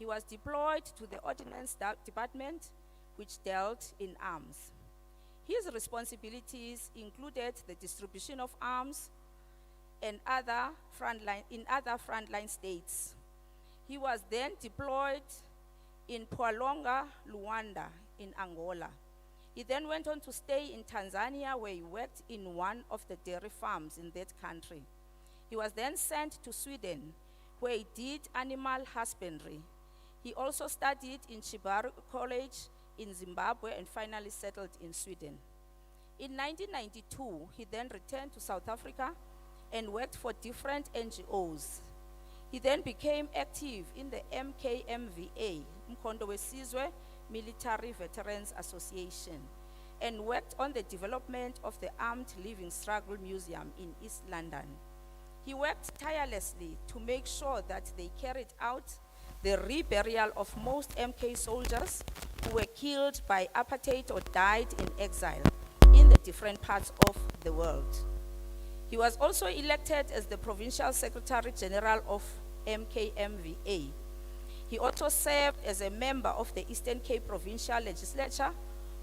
He was deployed to the Ordnance Department, which dealt in arms. His responsibilities included the distribution of arms and in other frontline states. He was then deployed in Pualonga, Luanda, in Angola. He then went on to stay in Tanzania, where he worked in one of the dairy farms in that country. He was then sent to Sweden, where he did animal husbandry. He also studied in Chibaru College in Zimbabwe and finally settled in Sweden. In 1992, he then returned to South Africa and worked for different NGOs. He then became active in the MKMVA, Mkhondo Wesizwe Military Veterans Association, and worked on the development of the Armed Living Struggle Museum in East London. He worked tirelessly to make sure that they carried out the reburial of most MK soldiers who were killed by apartheid or died in exile in the different parts of the world. He was also elected as the Provincial Secretary General of MKMVA. He also served as a member of the Eastern Cape Provincial Legislature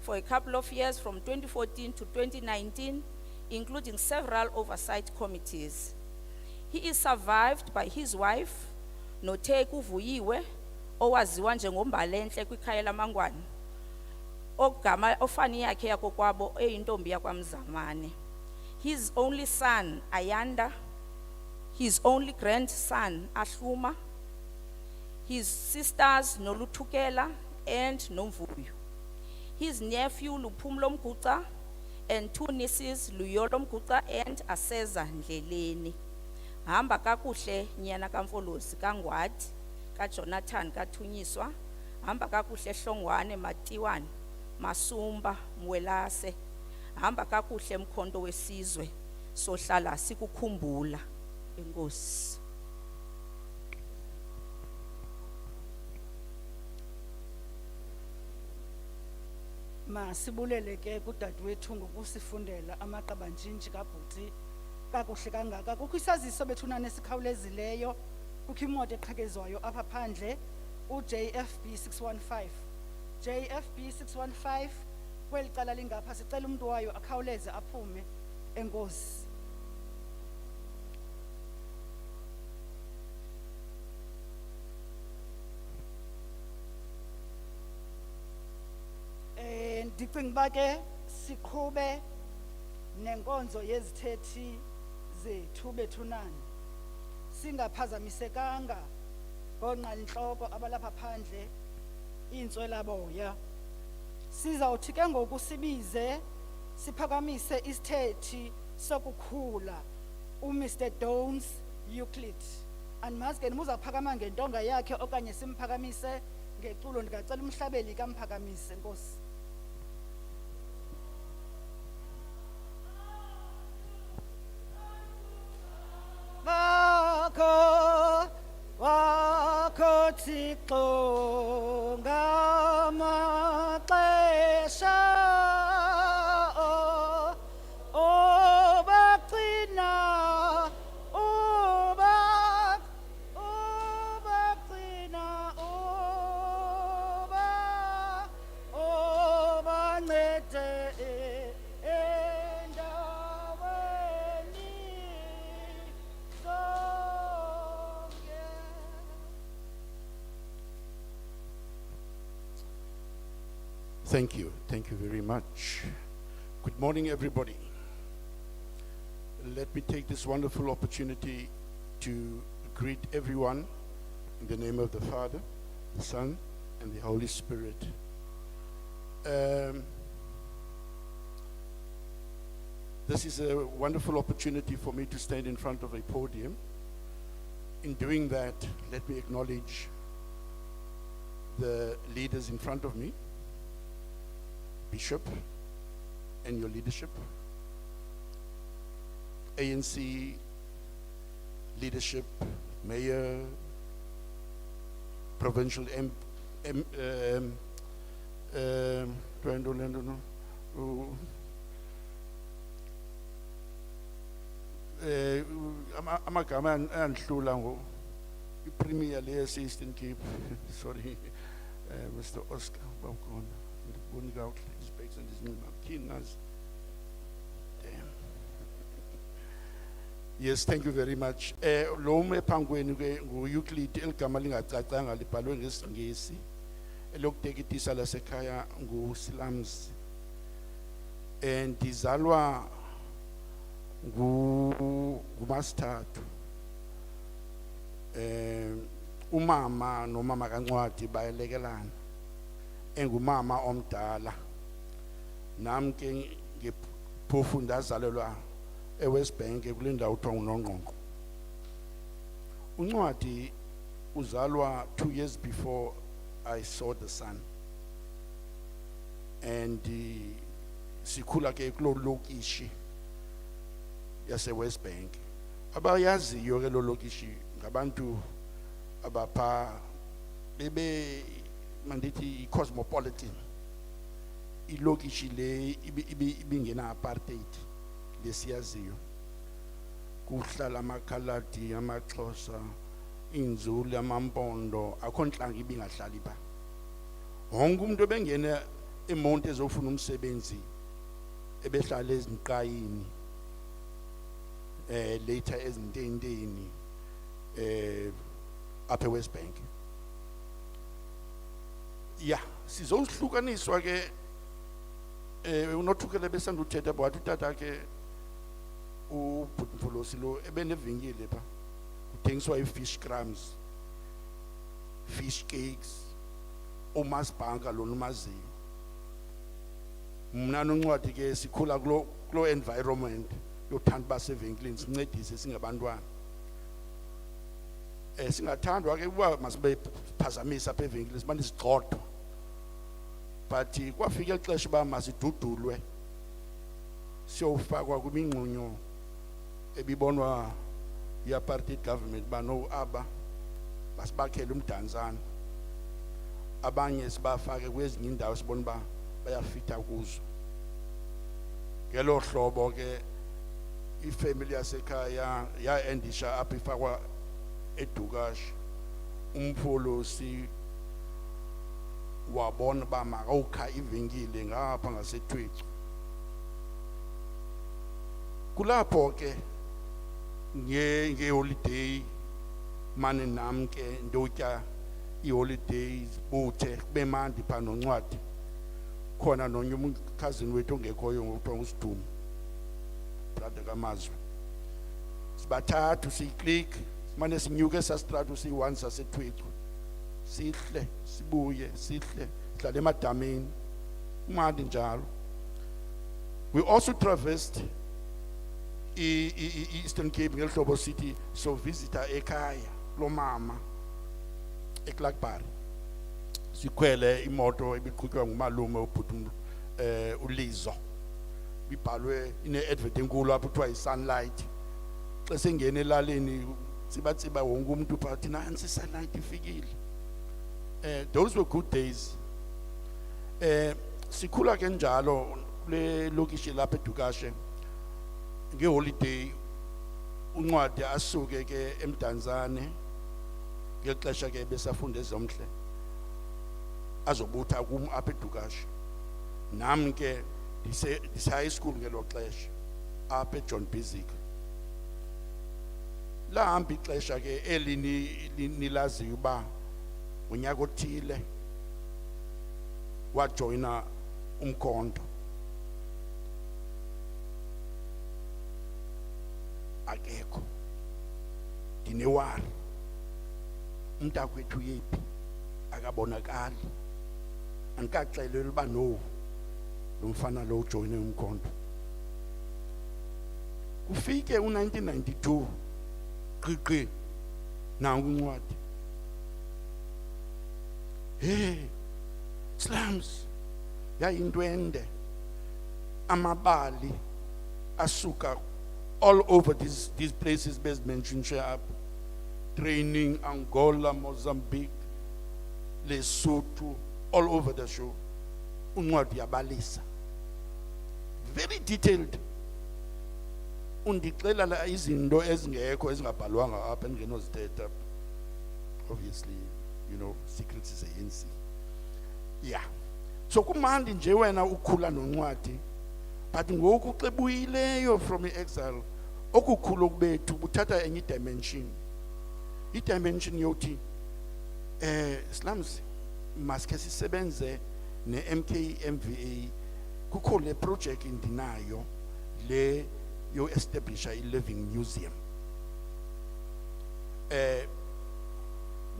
for a couple of years from 2014 to 2019, including several oversight committees. He is survived by his wife, Noteku Vuyiwe, owaziwa njengombalenhle kwikhaya laMangwane, ogama ofani yakhe yakokwabo eyintombi yakwaMzamane. His only son, Ayanda, his only grandson, Ahluma, his sisters, Noluthukela and Nomvuyo, his nephew, Luphumlo Mguxa, and two nieces, Luyolo Mguxa and Aseza Ndleleni. Hamba kakuhle nyana kaMfolozi kaNgwadi, kaJonathan kaThunyiswa, hamba kakuhle Hlongwane Matiwane, Masumba Mwelase, hamba kakuhle Mkhondo Wesizwe, sohlala sikukhumbula. Enkosi. Masibulele ke kudadewethu ngokusifundela amaqabanjinji kabhuti kakuhle kangaka. Kukho isaziso bethunana esikhawulezileyo, kukho imoto eqhekezwayo apha phandle, uJFB 615. JFB 615 kweli cala lingapha sicela umuntu wayo akhawuleze aphume. Enkosi. Ndicinga uba ke siqhube nenkonzo yezithethi zethu bethunana singaphazamisekanga ngoonqalintloko abalapha phandle iintswelaboya. Sizawuthi ke ngoku sibize siphakamise isithethi sokukhula uMr Downs Euclid. Andimazi ke nimuzawuphakama ngentonga yakhe okanye simphakamise ngeculo. Ndingacela umhlabeli kamphakamise. Enkosi. Wakho Thixo ngamaxesha obagcina obancede endaweni zonke. Thank you very much. Good morning, everybody. Let me take this wonderful opportunity to greet everyone in the name of the Father, the Son, and the Holy Spirit. This is a wonderful opportunity for me to stand in front of a podium. In doing that, let me acknowledge the leaders in front of me, Bishop and your leadership, ANC leadership, Mayor, Provincial amagama andihlula ngo Premier Layers Eastern Cape, sorry, Mr. Oscar Baukona, going out his bags and his kinas. Damn. Yes, thank you very much. Lome pangweni ngu Euclid elgama lingacacanga libhalwe ngesingesi elokudekitisa lasekhaya ngu Slums. And dizalwa ngumasithathu. Umama nomama kaNcwadi bayelekelana. Engumama omdala. Nami ke ngephofu ndazalelwa eWest Bank kulindawo kuthiwa nguNongqongqo. uNcwadi uzalwa 2 years before I saw the sun. And sikhula ke kulo lokishi yase West Bank. Abayaziyo ke lo lokishi ngabantu abapha bebe mandithi cosmopolitan. Ilokishi le ibingena apartheid lesiyaziyo. Kuhlala amakhaladi, amaXhosa, inzulu, amampondo, akho nhlanga ibingahlali ba. Wonke umuntu obengena eMonti ezofuna umsebenzi ebehlala ezinqayini later ezintenteni apha eWest Bank. Yeah, sizohlukaniswa ke unothukele besanda uthetha bathi utata ke ubhutmfolosi lo ebenevinkile pha kuthengiswa i-fish crumbs, fish cakes, umasibhanka lona umaziyo. Mna noNcwadi ke sikhula kulo environment yothanda basevenkileni sincedise singabantwana. Singathandwa ke kuba masibe phazamisa apha evenkileni sibani sigxodo. But kwafika ixesha uba masidudulwe siyofakwa kwimingxunyo ebibonwa yi-apartheid government bano aba basibakhele umdantsane. Abanye sibafake kwezinye indawo sibona uba bayafita kuzo. Ngelo hlobo ke ifamily yasekhaya yaendisha apha ifakwa edukashi. Umfolosi wabona ba makawukha ivenkile ngapha ngaseThwethu. Kulapho ke ngeholiday mane nami ke ndotya iholidays buthe kube mandi pha noNcwadi. Khona nonye umkhazini wethu ongekhoyo ngokuthiwa nguSidumo, brother kaMazwi. Sibathathu siyiclick mane sinyuke sastratu siyi-1 saseThwethu. Sihle sibuye sihle sihlala emadameni kumandi njalo. We also traversed Eastern Cape ngelhlobo city so visitor ekhaya lo mama eKlakbari. Sikhwele imoto ebiqhutywa ngumalume ubhuti uLizo. Bibhalwe ine-advert enkulu apho kuthiwa yi-Sunlight. Xa sengena elalini sibatsiba wonke umuntu phathi nansi i-Sunlight ifikile. Those were good days. Sikhula ke njalo kule lokishi lapha eDukashe. Ngeholiday uNcwadi asuke ke eMdantsane ngexesha ke besafunda ezomhle azobutha kum apha eDukashe. Nami ke ndise high school ngelo xesha apha eJohn Bisic. Lahamba ixesha ke nilaziyo uba unyaka othile wajoyina umkhonto. Akekho dinewari umntakwethu yephi akabonakali. Andikaxelelwa uba no lo mfana lo ujoyine umkhonto. Kufike u1992 qiqi nangu uNcwadi. Hey Slums yayintwende amabali asuka all over these places best mentioned up. Training Angola, Mozambique, Lesotho, all over the show. uNcwadi yabalisa. Very detailed. Undixela la izinto ezingekho ezingabhalwanga apha engenozithetha. obviously, secrets is ANC. Yeah. So kumandi nje wena ukhula noncwadi, but ngoku xa buyileyo from exile, okukhulu okubethu buthatha enye dimension. I-dimension yothi slums maske sisebenze ne-MKMVA kukho le project indinayo le yo establish a living museum.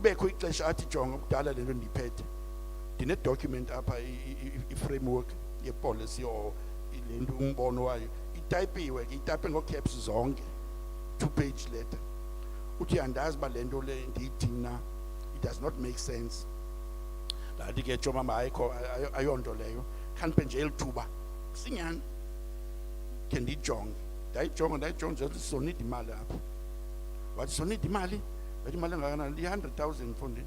Bekho ixesha athi jonga kudala lento ndiphethe ndine document apha i-framework ye-policy or lento umbono wayo itypiwe ke itype ngo-caps zonke 2-page letter uthi andazi uba lento le ndiyithina it does not make sense lathi ke joma ayikho ayonto leyo khaniphe nje elithuba sinyani ke ndiyijonge ndayijonga nje sizonida imali apha wathi sonida imali wathi imali engakanani i-100,000 fundi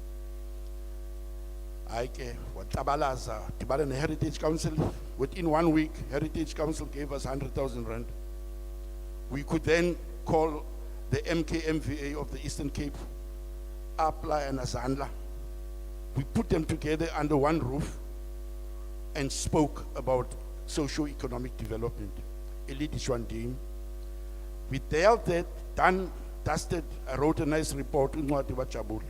hayi ke watlabalaza dibana ne-Heritage Council. Within 1 week Heritage Council gave us 100,000 rand. We could then call the MKMVA of the Eastern Cape, apply and Azandla. We put them together under one roof and spoke about socio-economic development. Elite Shwandin. We dealt that, done, dusted, I wrote a nice report, uncwadi wajabula.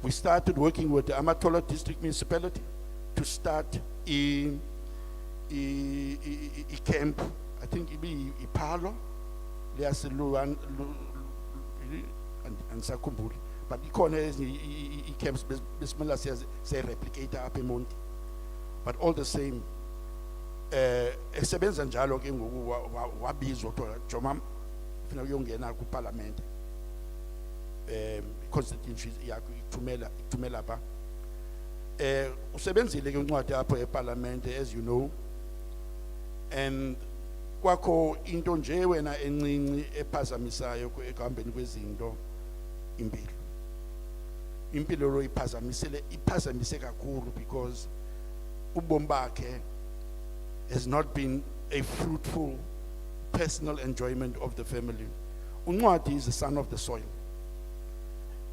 We started working with the Amatola District Municipality to start a camp, I think it be Ipalo, Leasiluan, and Sakumbuli. But the corner is camps, Bismillah says, say replicator up in Monte. But all the same, Exebens and Jalo came wabizwa Jomam, fina uyongena ku parliament. Constituencies yakho ithumela ba usebenzile ke uncwadi apho eParliament, as you know, and kwakho into nje wena encinci ephazamisayo ekuhambeni kwezinto impilo lo iphazamise kakhulu because ubomi bakhe has not been a fruitful personal enjoyment of the family. Uncwadi is the son of the soil.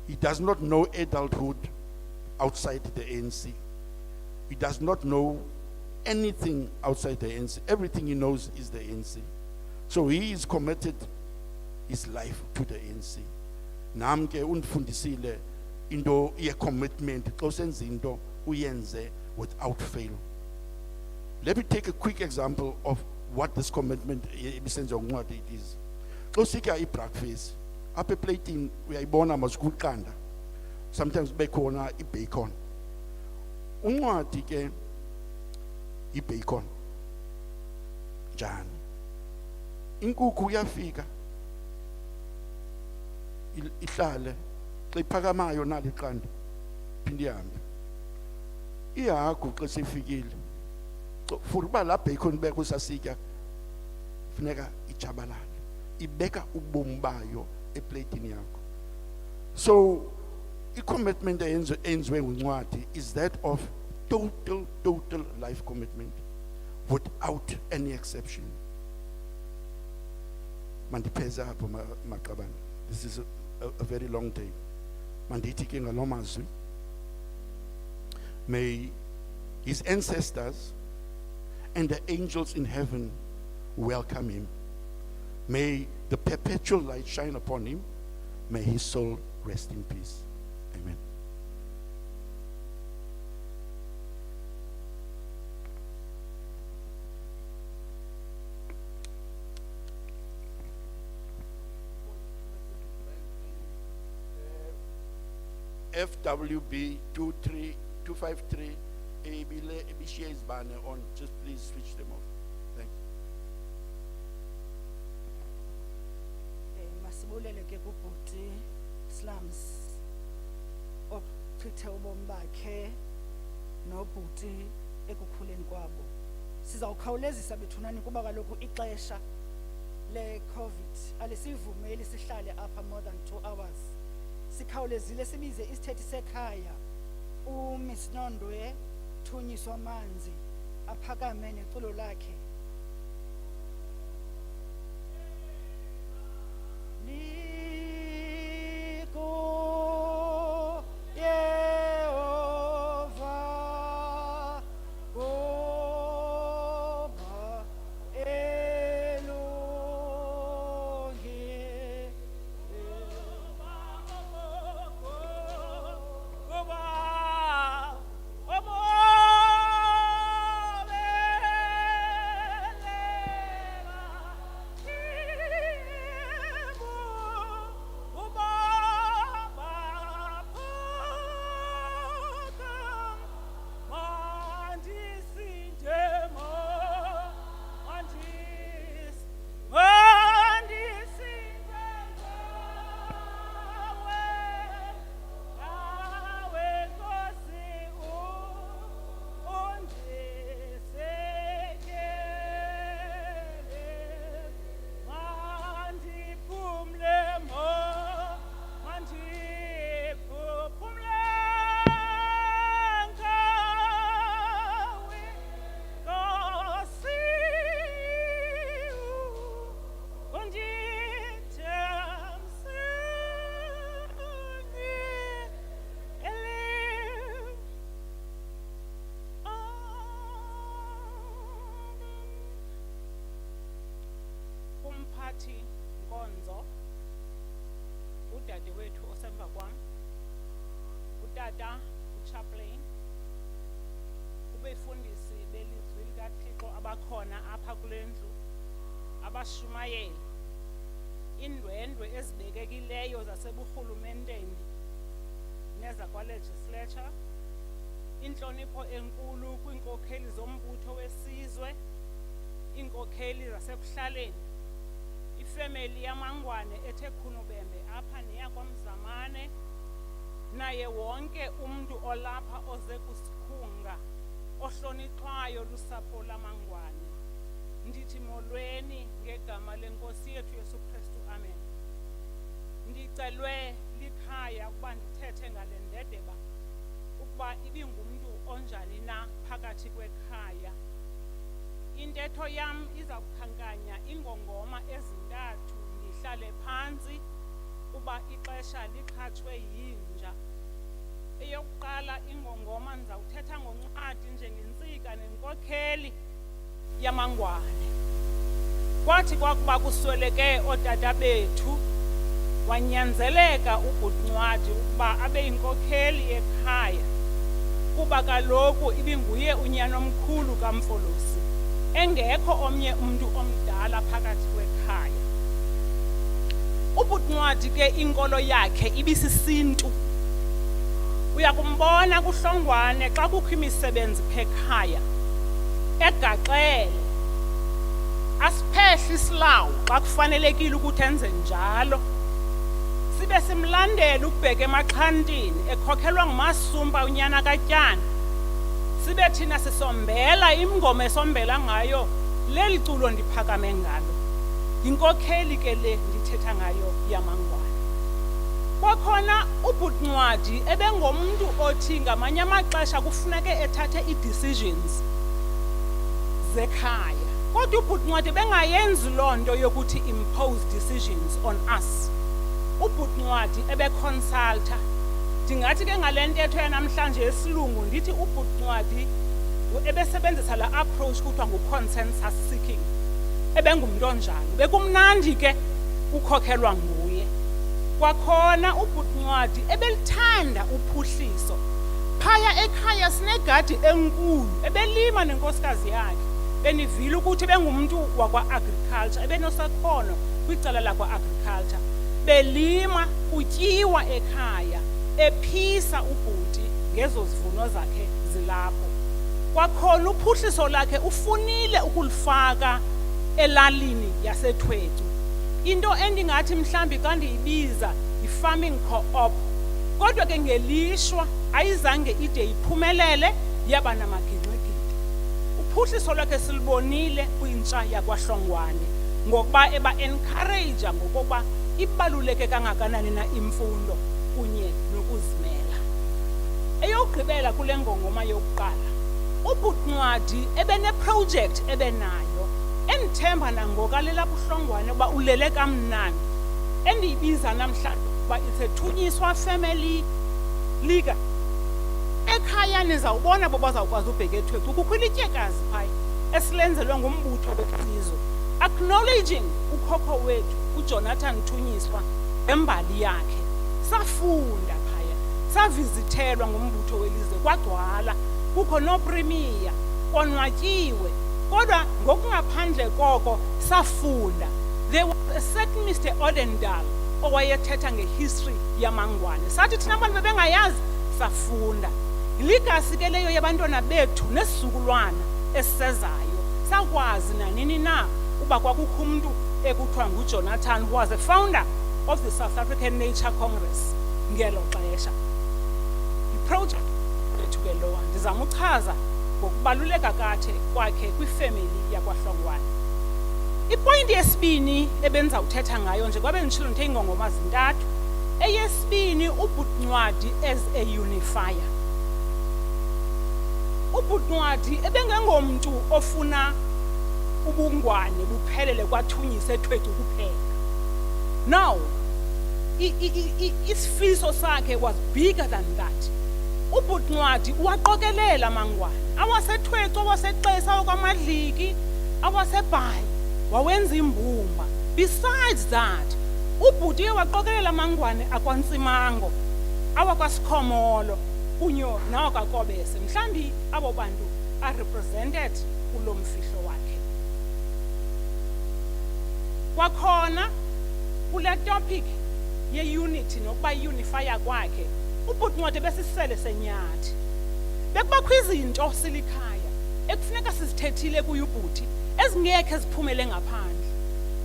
He does not know adulthood outside the ANC. He does not know anything outside the ANC. Everything he knows is the ANC. So he is committed his life to the ANC. Namke undifundisile into ye commitment xa usenza into uyenze without fail. Let me take a quick example of what this commitment ebisenziwa nguncwadi it is. Xa usitya i-breakfast, apha eplating uyayibona masikuqanda, sometimes bekhona i-bacon. Uncwadi ke i-bacon njani, inkukhu uyafika ihlale xa iphakamayo nalo iqanda phinde ihambe. Ihagu xa sefikile for uba la bacon beka usasitya funeka ijabalale, ibeka ubomi bayo eplatini yakho. So i-commitment eyenziwe nguncwadi is that of total life commitment without any exception. Mandipheza apho maqabane. This is a very long day. Mandithi ke ngalo mazwi, may his ancestors and the angels in heaven welcome him. May the perpetual light shine upon him. May his soul rest in peace. Amen. FWB 23253 Ebishia's banner on. Just please switch them off. Thank you. Masibulele ke kubhuti slums ochithe ubomi bakhe nobhuti ekukhuleni kwabo. Sizawukhawulezisa bethunani kuba kaloku ixesha le COVID alisivumeli sihlale apha more than 2 hours. Sikhawulezile sibize isithethi sekhaya uMiss Nondwe TUNYISWA amanzi aphakame neculo lakhe. Liko mphathi nkonzo, udade wethu osemva kwam, utata uchaplain, ubefundisi belizwi likaThixo abakhona apha kule ndlu, abashumayeli, indwendwe ezibekekileyo zaseburhulumenteni nezakwa-legislature, intlonipho enkulu kwiinkokheli zombutho wesizwe, iinkokheli zasekuhlaleni, ifemeli yamangwane ethe khunubembe apha neyakwamzamane, naye wonke umntu olapha oze kusikhunga ohlonitshwayo lusapho lamangwane. Ndithi molweni ngegama lenkosi yethu Yesu Kristu, amen. Ndicelwe likhaya ukuba ndithethe ngale ndedeba ukuba ibingumntu onjani na phakathi kwekhaya. Intetho yam iza kukhankanya iingongoma ezintathu ndihlale phantsi kuba ixesha liqhatshwe yinja. Eyokuqala ingongoma ndizawuthetha ngoncwadi njengentsika nenkokheli yamangwane. Kwathi kwakuba kusweleke ootata bethu, wanyanzeleka ubhuti-ncwadi ukuba abe yinkokheli yekhaya kuba kaloku ibinguye unyana omkhulu kaMfolosi, engekho omnye umntu omdala phakathi kwekhaya. Ubhuti-ncwadi ke inkolo yakhe ibisisintu. Uyakumbona kuhlongwane xa kukho imisebenzi phekhaya egaxele, asiphehle isilawu xa kufanelekile ukuthi enze njalo, sibe simlandela ukubheka emaxhantini ekhokhelwa ngumasumba unyana kaTyana, sibe thina sisombela ingoma esombela ngayo leli culo ndiphakame ngalo. Yinkokheli ke le ndithetha ngayo yamangwane. Kwakhona ubhuti-ncwadi ebengomntu othi ngamanye amaxesha kufuneke ethathe ii-decisions zekhaya, kodwa ubhuti-ncwadi bengayenzi loo nto yokuthi impose decisions on us. Ubhuti-ncwadi ebeconsulta. Ndingathi ke ngale ntetho yanamhlanje yesilungu ndithi ubhuti-ncwadi ebesebenzisa la approach kuthiwa ngu-consensus seeking. Ebengumntu onjalo, bekumnandi ke ukhokhelwa nguye. Kwakhona ubhuti-ncwadi ebelithanda uphuhliso. Phaya ekhaya sinegadi enkulu, ebelima nenkosikazi yakhe. Benivile ukuthi bengumntu wakwa-agriculture, ebenosakhono kwicala lakwa-agriculture. Belima, kutyiwa ekhaya, ephisa ubhuti ngezo zivuno zakhe zilapho. Kwakhona uphuhliso lakhe ufunile ukulifaka elalini yaseThwetsu. Into endingathi mhlambi xa ndiyibiza yi-farming co-op, kodwa ke ngelishwa ayizange ide iphumelele yaba namagingxigingxi. Uphuhliso lwakhe silubonile kwintsha yakwaHlongwane ngokuba eba-encourage ngokuba ibaluleke kangakanani na imfundo kunye nokuzimela. Eyokugqibela kule ngongoma yokuqala, ubhuti-ncwadi ebeneproject ebenayo endithemba nangokalela buhlongwane uba ulele kamnandi, endiyibiza namhlanje uba it's a TUNYISWA family liga. Ekhaya nizawubona bo bazawukwazi ubheka eThwetsu, kukho ilityekazi phaya esilenzelwe ngumbutho wesizwe acknowledging ukhokho wethu uJonathan TUNYISWA embali yakhe. Safunda phaya, savizithelwa ngumbutho welizwe, kwagcwala, kukho nopremiya, konwatyiwe. Kodwa ngokungaphandle koko safunda. There was a certain Mr. Odendal owayethetha ngehistory yamangwane. Sathi thina abantu bebengayazi, safunda. Ligasi ke leyo yabantwana bethu nesizukulwana esisezayo. Sakwazi nanini na uba kwakukho umuntu ekuthiwa nguJonathan, who was a founder of the South African Nature Congress ngelo xesha. Iproject ethu ke lowa ndizama uchaza ngokubaluleka kwakhe kwifemeli yakwaHlongwane. Ipointi yesibini ebenza uthetha ngayo nje kwabe nditshilo ndithe iingongoma zintathu. Eyesibini, ubhuti-ncwadi as a unifier. Ubhuti-ncwadi ebengengomntu ofuna ubungwane buphelele kwaThunyiswa eThwetsu kuphela. Now, isifiso sakhe was bigger than that. Ubhuti-ncwadi uwaqokelela amangwane, awaseThwetsu, awaseXesa, awakwaMadliki, awaseBhayi, wawenza imbumba. Besides that, ubhuti uye waqokelela amangwane akwaNtsimango, awakwaSikhomolo, kunyo nawakwaKobese. Mhlambi abo bantu are represented kulo mfihlo wakhe. Kwakhona kule topic ye-unity nokuba unifier kwakhe, ubhuti Ncwadi besisele seNyathi. Bekubakho izinto silikhaya ekufuneka sizithethile kuye ubhuti ezingekhe ziphumele ngaphandle.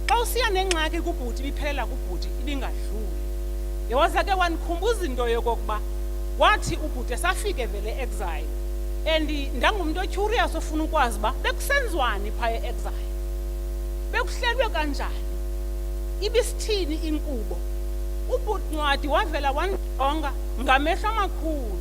Xa usiya nengxaki kubhuti ibiphelela kubhuti ibingadluli. Yawaza ke wanikhumbuza into yokokuba wathi ubhuti esafike vele exile, and ndangumuntu ocurious ofuna ukwazi uba bekusenziwani phaya e-exile, bekuhlelwe kanjani, ibisithini inkqubo. Ubhuti Ncwadi wavela wanjonga ngamehlo amakhulu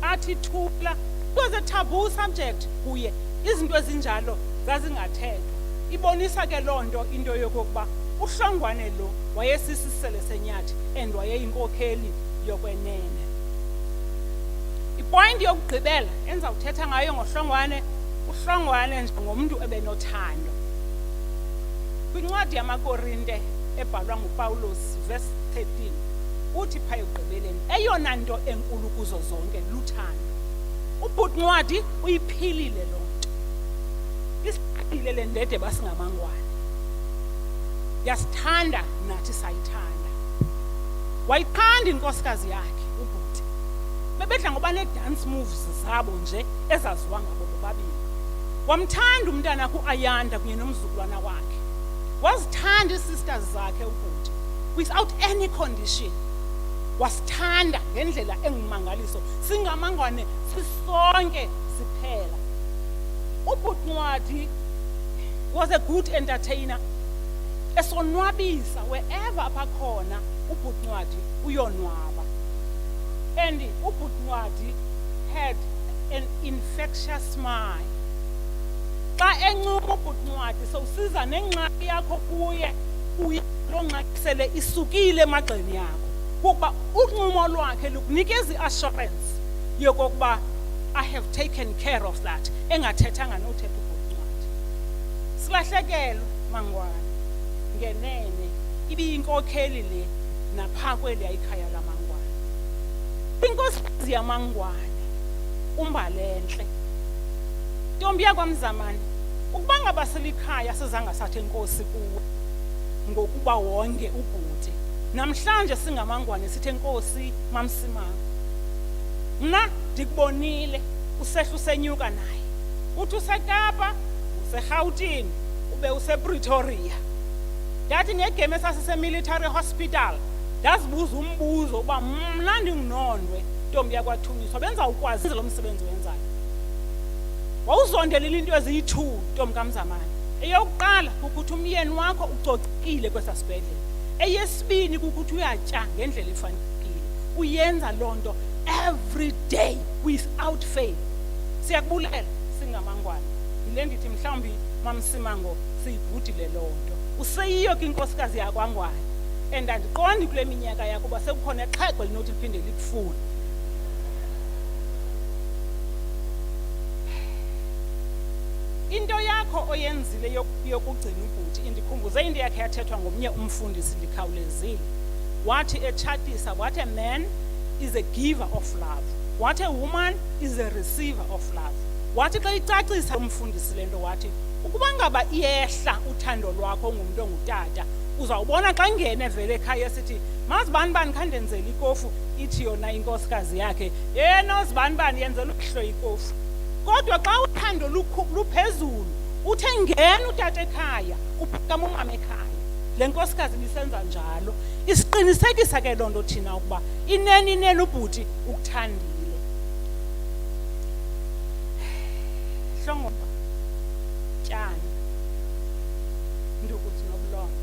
athi thula. It was a taboo subject kuye, izinto ezinjalo zazingathethwa. Ibonisa ke loo nto into yokokuba uHlongwane lo wayesisisele seNyathi and wayeyinkokheli yokwenene. Ipoint yokugqibela endizawuthetha ngayo ngoHlongwane, uHlongwane njengomntu ebenothando. Kwincwadi yamaKorinte ebhalwa nguPawulos verse 13 uthi phaya ekugqibeleni, eyona nto enkulu kuzo zonke luthando. Ubhuti Ncwadi uyiphilile loo nto. Isiphilile le ndede basingamangwane. Yasithanda nathi sayithanda. Wayithanda inkosikazi yakhe ubhuti. Bebedla ngoba ne-dance moves zabo nje ezaziwa ngabo bobabili. Wamthanda umntana ku-Ayanda kunye nomzukulwana wakhe. Wazithanda ii-sisters zakhe ubhuti without any condition. Wasithanda ngendlela engumangaliso, singamangwane sisonke siphela. Ubhuti Ncwadi was a good entertainer. Esonwabisa wherever apha khona ubhuti Ncwadi uyonwaba. And ubhuti Ncwadi had an infectious smile. Xa encuma ubhuti Ncwadi sowusiza nengxaki yakho kuye, loo ngxaki sele isukile emagxeni yakho. Kuba uncumo lwakhe lukunikeza i-assurance yokokuba I have taken care of that, engathethanga nothetha ubhuti Ncwadi. Silahlekelwe mangwane ngenene ibiyinkokheli le napha kweli yayikhaya lamangwane. Inkosikazi yamangwane uMbalenhle, ntombi yakwaMzamani, ukuba ngaba selikhaya sizanga sathi enkosi kuwe ngokuba wonke ubhuti. Namhlanje singamangwane sithe enkosi MaMsimanga. Mna ndikubonile usehla usenyuka naye. Uthi useKapa, useGauteng, ube usePretoria. Ndathi ngegeme esasise-military hospital, ndazibuza umbuzo uba mna ndingunondwe ntombi yakwaThunyiswa benzawukwazi lo msebenzi wenzayo. Wawuzondelela into eziyi-2 ntombi kaMzamani. Eyokuqala kukuthi umyeni wakho ucocekile kwesa sibhedlele. Eyesibini kukuthi uyatya ngendlela efanelekile. Uyenza loo nto every day without fail. Siyakubulela singamangwane. Yile ndithi mhlawumbi MaMsimango siyibhudile loo nto. Useyiyo ke inkosikazi yakwangwane. And andiqondi kule minyaka yakho uba sekukhona exhego linothi liphinde likufune. Into yakho oyenzile yokugcina ubhuti indikhumbuze into yakhe yathethwa ngomnye umfundisi likhawulezile. Wathi etshatisa, what a man is a giver of love, what a woman is a receiver of love. Wathi xa icacisa umfundisi lento wathi ukuba ngaba iyehla uthando lwakho ungumntu ongutata, uzawubona xa ngene vele ekhaya sithi mazibani bani khandenzela ikofu, ithi yona inkosikazi yakhe yena zibani bani yenzela ukuhlo ikofu. Kodwa xa uthando luphezulu uthe ngena utata ekhaya uphakama umama ekhaya. Le nkosikazi bisenza njalo, isiqinisekisa ke loo nto thina ukuba ineni ubhuti ukuthandile. Hlongo tyana ndukuthi nobulongo,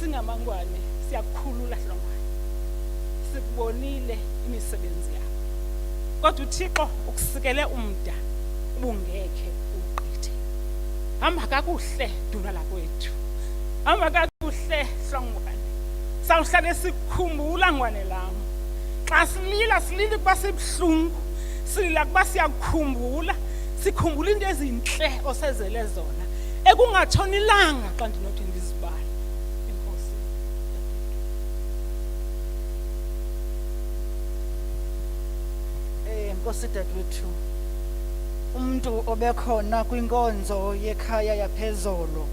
singamangwane siyakukhulula Hlongwane, sikubonile imisebenzi yakho. Kodwa uThixo ukusikele umda ubungekhe ugqithe. Hamba kakuhle duna lakwethu, hamba kakuhle Hlongwane. Sawuhlale sikukhumbula ngwane lam. Xa silila kuba sibuhlungu, silila kuba siyakukhumbula, sikhumbula into ezintle osezele zona ekungatshonilanga xa ndinothi ndizibale. Nkosi dadwethu, umuntu obekhona kwinkonzo yekhaya yaphezolo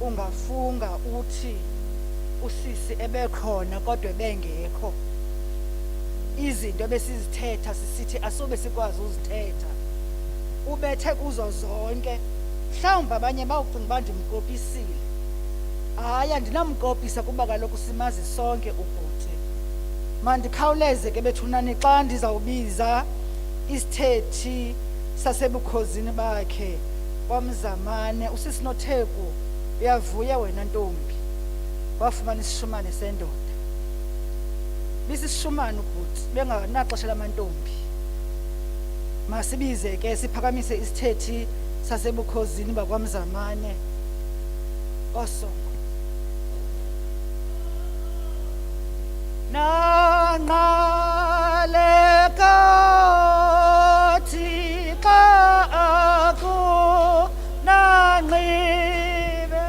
ungafunga uthi usisi ebekhona kodwa bengekho. Izinto besizithetha sisithi asobe sikwazi uzithetha. Ubethe kuzo zonke. Mhlawumbe abanye bawucinga uba ndimkopisile. Hayi, andinamkopisa kuba kaloku simazi sonke ubhuti. Mandikhawuleze ke bethunani xa ndizawubiza isithethi sasebukhosini bakhe kwamzamane. Usisi Notheku, uyavuya wena ntombi, wafumana isishumane sendoda. Bisisishumane ubhuti, benganaxesha lamantombi. Masibize ke siphakamise isithethi sasebukhosini bakwamzamane osongo. Nanqalekathi xa aku nanqibe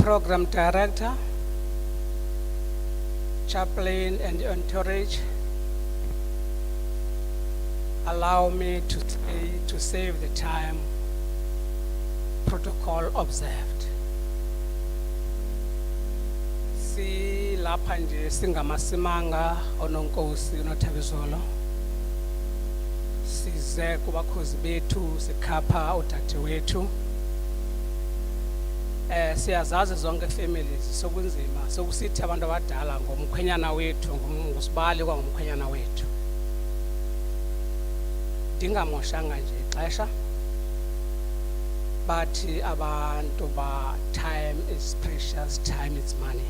Program Director, Chaplain and Entourage, allow me to save the time, protocol observed. Si lapha nje singamasimanga ononkosi uNothabizolo, size kubakhozi bethu sikhapha udade wethu. Siyazazi zonke families sokunzima sokusithi abantu abadala ngomkhwenyana wethu ngusibali kwangomkhwenyana wethu. Dingamoshanga nje ixesha, bathi abantu ba time is precious, time is money.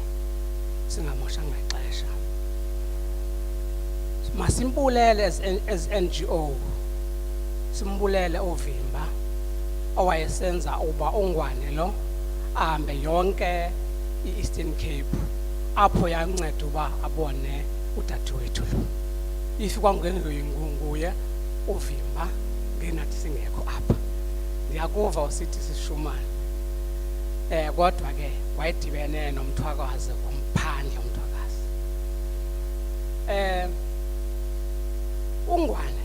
Singamoshanga ixesha. Masimbulele as NGO, simbulele uVimba owayesenza uba ongwane lo ahambe yonke i-Eastern Cape apho yanceda uba abone udade wethu lo. If kwangenguye uVimba ngenathi singekho apha. Ndiyakuva usithi sishumane. Kodwa ke wayedibene nomthwakazi komphandle umthwakazi. Ungwane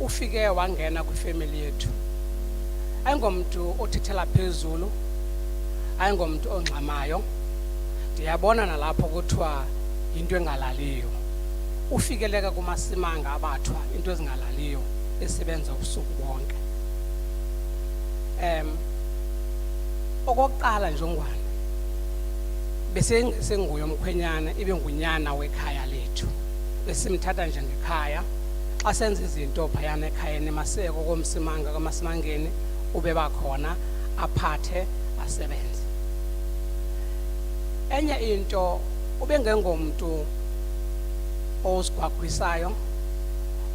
ufike wangena kwifamily yethu. Ayingomuntu othethela phezulu, ayingomuntu ongxamayo. Ndiyabona nalapho kuthiwa into engalaliyo. Ufikeleka kumasimanga abathwa into ezingalaliyo esebenza ubusuku bonke. Okokuqala nje ungwane besenguye umkhwenyana ibe ngunyana wekhaya lethu. Besimthatha njengekhaya xa senza izinto phayana ekhayeni emaseko komsimanga kamasimangeni ube bakhona aphathe asebenze. Enye into ubengengomuntu osigwagwisayo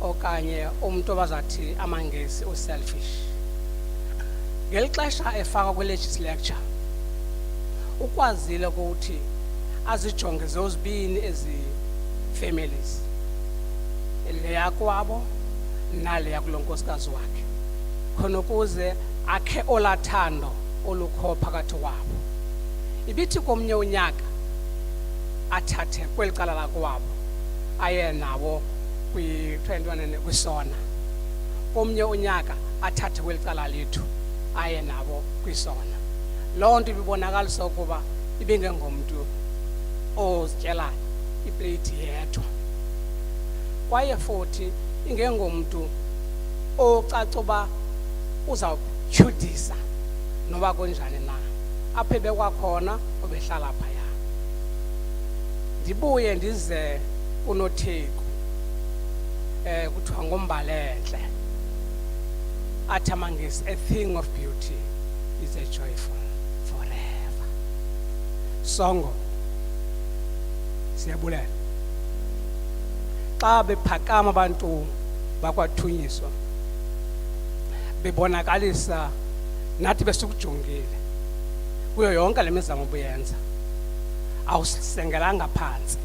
okanye umuntu abazathi amangesi selfish. Ngelixesha efaka kwe-legislature ukwazile ukuthi azijonge zozibini ezi families, le yakwabo nale yakulonkosikazi wakhe, khona ukuze akhe olathando olukho phakathi kwabo. Ibithi komnye unyaka athathe kweli cala lakwabo aye nabo kwisona, komnye unyaka athathe kweli cala lethu aye nabo kwisona. Loo nto ibibonakalisa ukuba ibingengomuntu ozityela iplate yedwa, kwaye futhi ingengomuntu ocaca uba uzawutyhudisa noba kunjani na apho ebekwakhona obehlala phaya. ndibuye ndize unotheku kuthiwa ngumbalenhle athi amangesi, a thing of beauty is a joyful forever. Songo, siyabulela. Xa bephakama abantu bakwaThunyiswa bebonakalisa nathi besukujongile kuyo yonke le mizamo obuyenza, awusengelanga phansi,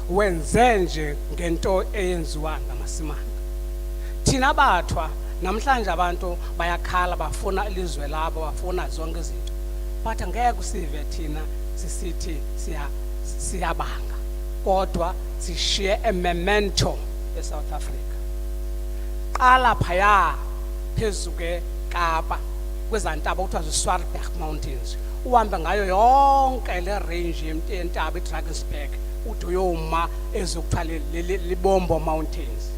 wenze nje ngento eyenziwa ngamasimanga. Thina bathwa namhlanje abantu bayakhala, bafuna ilizwe labo, bafuna zonke izinto, but ngeke usive thina sisithi siyabanga, kodwa sishiye a memento eSouth Africa. Qala phaya phezu kweKapa kwezantaba kuthiwa ziSwartberg Mountains, uhambe ngayo yonke le range yentaba iDrakensberg ude uyoma ezokuthiwa Libombo Mountains.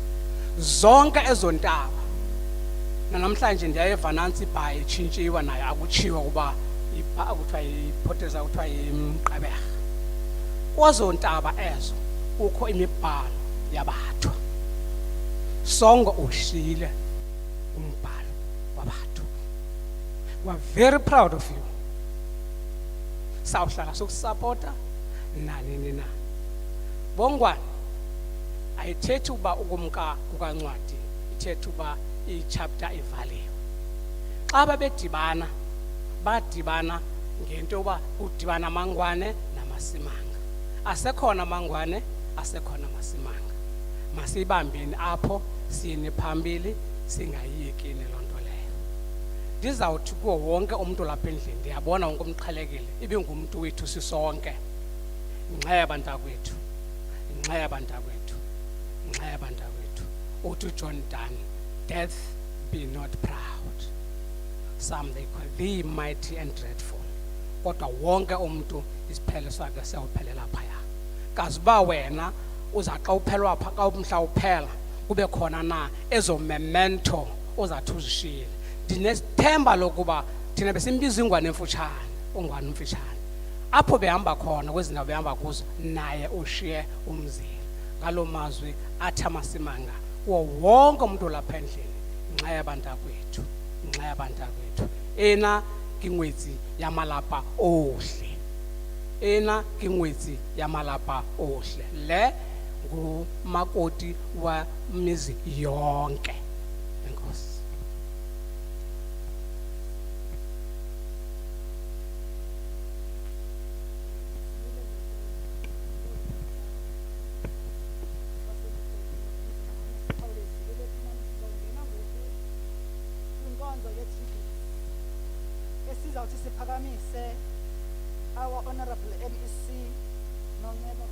Zonke ezo ntaba namhlanje ndiyayeva nansi ibhayi itshintshiwa nayo, akutshiwo kuba kuthiwa yiphoteza, kuthiwa yiMgqeberha. Kwezo ntaba ezo kukho imibhalo yabathwa. Songo ushile umbhalo wabathwa. We're very proud of you. Sawuhlala sokusupporta nani na. Bongwane ayithethi uba ukumka kukaNcwadi, ithethi uba ichapter ivaliwe. Xa babedibana badibana ngento yoba udibana amangwane namasimanga. Asekhona amangwane, asekhona amasimanga. Masiyibambeni apho, siyeni phambili, singayiyekini loo nto leyo. Ndizawuthi kuwo wonke umuntu lapha endlini, ndiyabona wonke umqhelekile, ibingumuntu wethu sisonke. Nxeba ntakwethu, nxeba ntakwethu, nxeba ntakwethu. Uthi John Donne, death be not proud. Some they call thee mighty and dreadful. Kodwa wonke umuntu isiphelo sakhe siyawuphelela phaya. Kazi uba wena uzaxa uphelwa pha, xa umhla uphela kube khona na ezo memento ozathi uzishiyile. Ndinesithemba lokuba thina besimbiza ingwane emfutshane, ungwane umfutshane. Apho behamba khona kwezindawo behamba kuzo, naye ushiye umzila. Ngaloo mazwi athi amasimanga kuwo wonke umuntu lapha endlini, nxeba ntakwethu, nxeba ntakwethu. Ena ke ngwetsi ya malapa ohle, ena ke ngwetsi ya malapa ohle. Le ngumakoti wa mizi yonke. Enkosi. Esizawuthi siphakamise our honorable MEC Nongela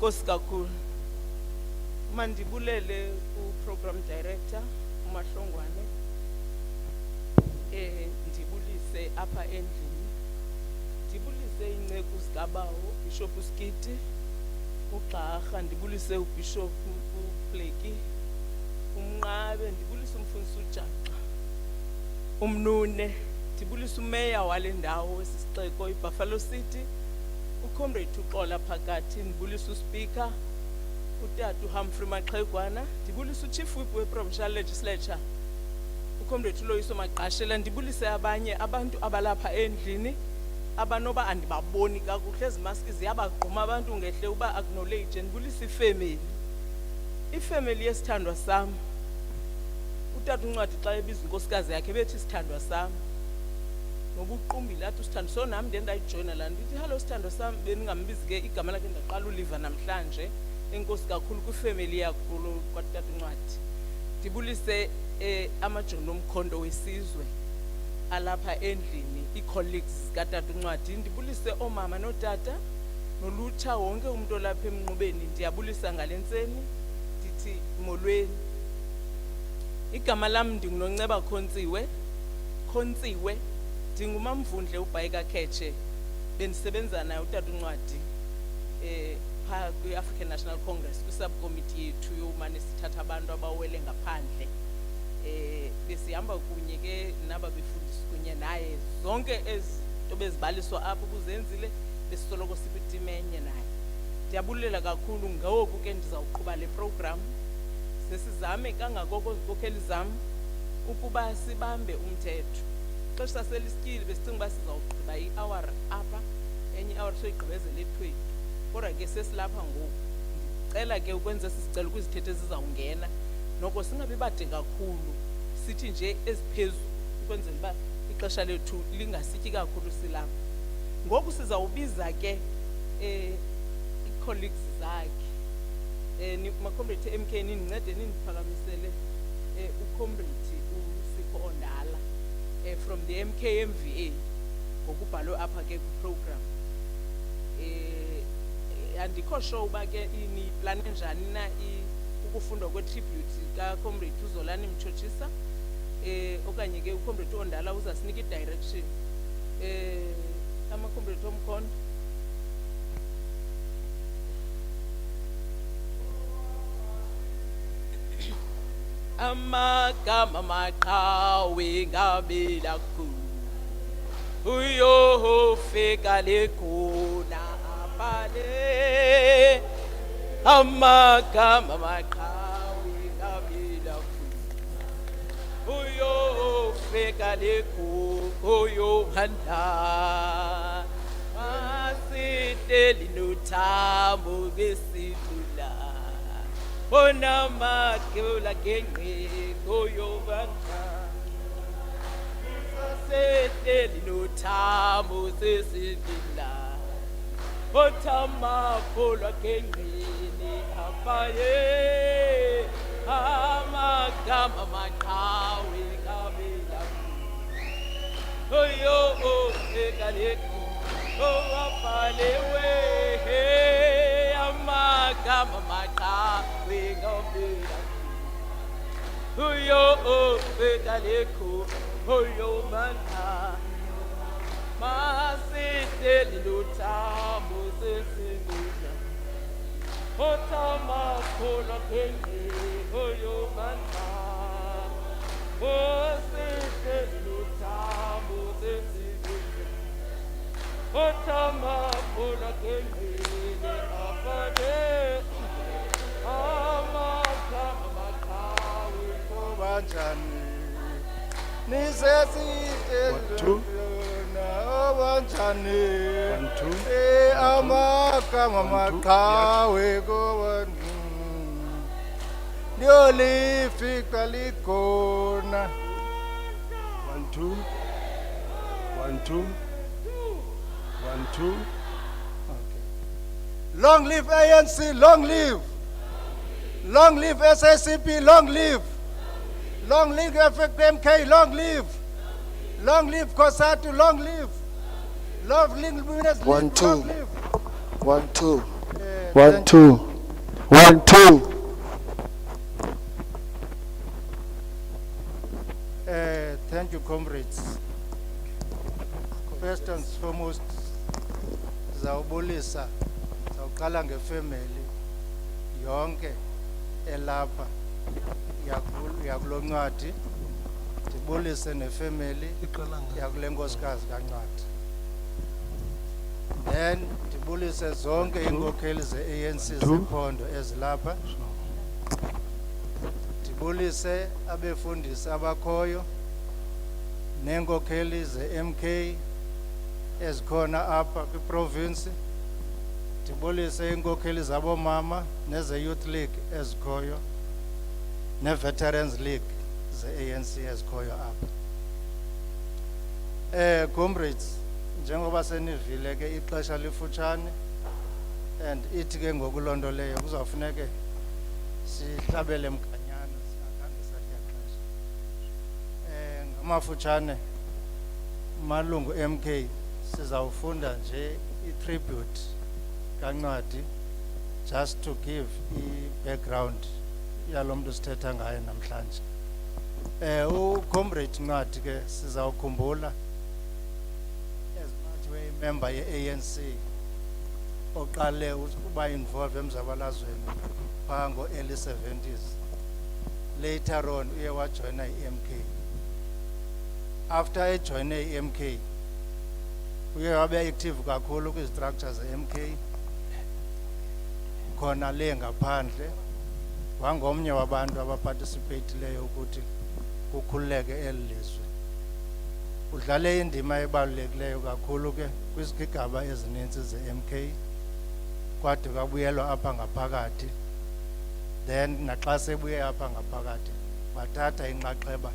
Enkosi kakhulu. Mandibulele ku-program director uMahlongwane. Ndibulise apha endlini. Ndibulise inceku zikabawo, Bishop Skiti, uGqarha, ndibulise uBishop uBleki, uMnqabe, ndibulise umfundisi uJaxa, uMnune, ndibulise umeya wale ndawo esisixeko iBuffalo City, uComrade uXola phakathi, ndibulise uSpeaker, uTata uHumphrey Maxegwana, ndibulise uChief Whip weProvincial Legislature, uComrade uLoyiso Maqashela, ndibulise abanye abantu abalapha endlini abanoba andibaboni kakuhle ezimaski ziyabagquma abantu ngehle uba acknowledge. Ndibulise ifamily yesithandwa sam, uTata uNcwadi xa ebiza inkosikazi yakhe bethi sithandwa sam, nobuqumbile athi usithandwa. So nami ndayijoyina laa nto, ndithi hello sithandwa sam, beningambizi ke igama lakhe ndaqala uliva namhlanje. Enkosi kakhulu kwifamily yakulo kwaTata uNcwadi. Ndibulise amajoni omkhondo wesizwe alapha endlini, ii-colleagues zikaTata uNcwadi. Ndibulise oomama nootata nolutsha, wonke umuntu olapha emnqubeni ndiyabulisa ngale ntseni, ndithi molweni. Igama lam ndinguNonceba Khontsiwe, ndingumamvundle uBhayika Khetshe, bendisebenza naye uTata uNcwadi phaa kwi-African National Congress kwisubcommittee yethu yomane sithatha abantu abawele ngaphandle. Besihamba kunye ke naba befundisi kunye naye, zonke ezinto bezibaliswa apho kuzenzile besisoloko sikwitimu enye naye. Ndiyabulela kakhulu, ngoku ke ndizawuqhuba le program, sesizame kangakoko zikhokheli zam ukuba sibambe umthetho. Xesha selisikile besicinga uba sizawugqiba i-hour apha, enye i-hour soyigqibezela eThweni, kodwa ke sesilapha ngoku. Ndicela ke ukwenza sisicelo kwizithethe ezizawungena, noko singabi bade kakhulu, sithi nje eziphezulu ukwenzela uba ixesha lethu lingasityi kakhulu silapha. Ngoku sizawubiza ke ii-colleagues zakhe, maComrade MK nindincede nindiphakamisele uComrade uSipho Ondala from the MKMVA ngokubhalwe apha ke kwiprogram. Andikho sure uba ke iniplane njani na ukufundwa kwetribute kaComrade uZolani Mtshotshisa, okanye ke uComrade Ondala uzasinika i-direction. AmaComrade omkhondo. Amagama maqhawe ngabela khulu, uyofika lekhona abale. Amagama maqhawe ngabela khulu, uyofika lekhona uyobanda. Masiteli nothambo besidlula, Onama kula gengi koyobanda. Sasete no tamu sesidila. Otama kula gengi ni apaye. Amagama makawi kabila. Oyo o ekaleku o apalewe. Amagama makawi kabila. Oyo o ekaleku oyo manda. Masite lutamu sesidila. Otama kula gengi oyo manda. Masite lutamu sesidila. Otama kula gengi apade. Amakama makawi kobanjani. Two. Amakama makawe gowani Liolifika likona. 1 2 1 2 1 2. Long live ANC, long live. Long live SACP, long live. Long live FMK, long live. Long live COSATU, long live. Long live Women's League, 1 2 long live. 1 2. Yes. One, two. 1, 2. Thank you, comrades. First and foremost, zawubulisa, zawuqala ngefamily yonke elapha yakulo ncwadi, ndibulise nefamily yakule nkosikazi kaNcwadi. Then ndibulise zonke iinkokheli ze-ANC zephondo ezilapha. Ndibulise abefundisi abakhoyo neenkokheli ze-MK ezikhona apha kwiprovinsi. Ndibulise iinkokheli zabomama neze-Youth League ezikhoyo ne-Veterans League ze-ANC ezikhoyo apha. Comrades, njengoba senivile ke ixesha lifutshane and ithi ke ngokulonto leyo kuzawufuneke sihlabele mkanyana singakhange satya xesha. Ngamafutshane malungu MK sizawufunda nje i-tribute kaNcwadi just to give i-background yalo mntu sithetha ngaye namhlanje. uComrade Ncwadi ke sizawukhumbula member ye-ANC oqale ukuba involved emzabalazweni phaa ngo-early 70s. Later on uye wajoyina i-MK. After ejoyine i-MK uye wabe active kakhulu kwi-structures ze-MK khona le ngaphandle. Wangomnye wabantu abaparticipatileyo ukuthi kukhululeke eli lizwe. Udlale indima ebalulekileyo kakhulu ke kwizigigaba ezininzi ze-MK kwade kwabuyelwa apha ngaphakathi. Then naxa sebuye apha ngaphakathi bathatha inxaxheba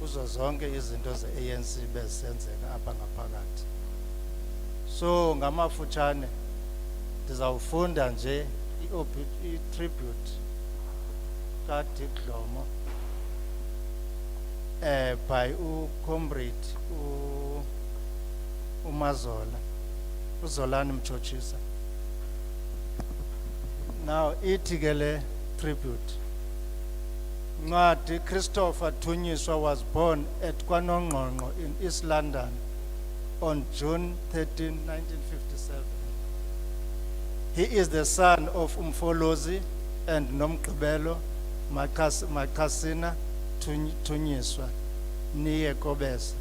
kuzo zonke izinto ze-ANC bezisenzeka apha ngaphakathi. So ngamafutshane ndizawufunda nje i-tribute kaDick Dlomo by uComrade uMazola, uZolani Mtshotshisa. Now ithi ke le tribute. Ncwadi Christopher TUNYISWA was born at KwaNongqongqo in East London on June 13, 1957. He is the son of Umfolozi and Nomgqibelo Makasina TUNYISWA, near Kobes,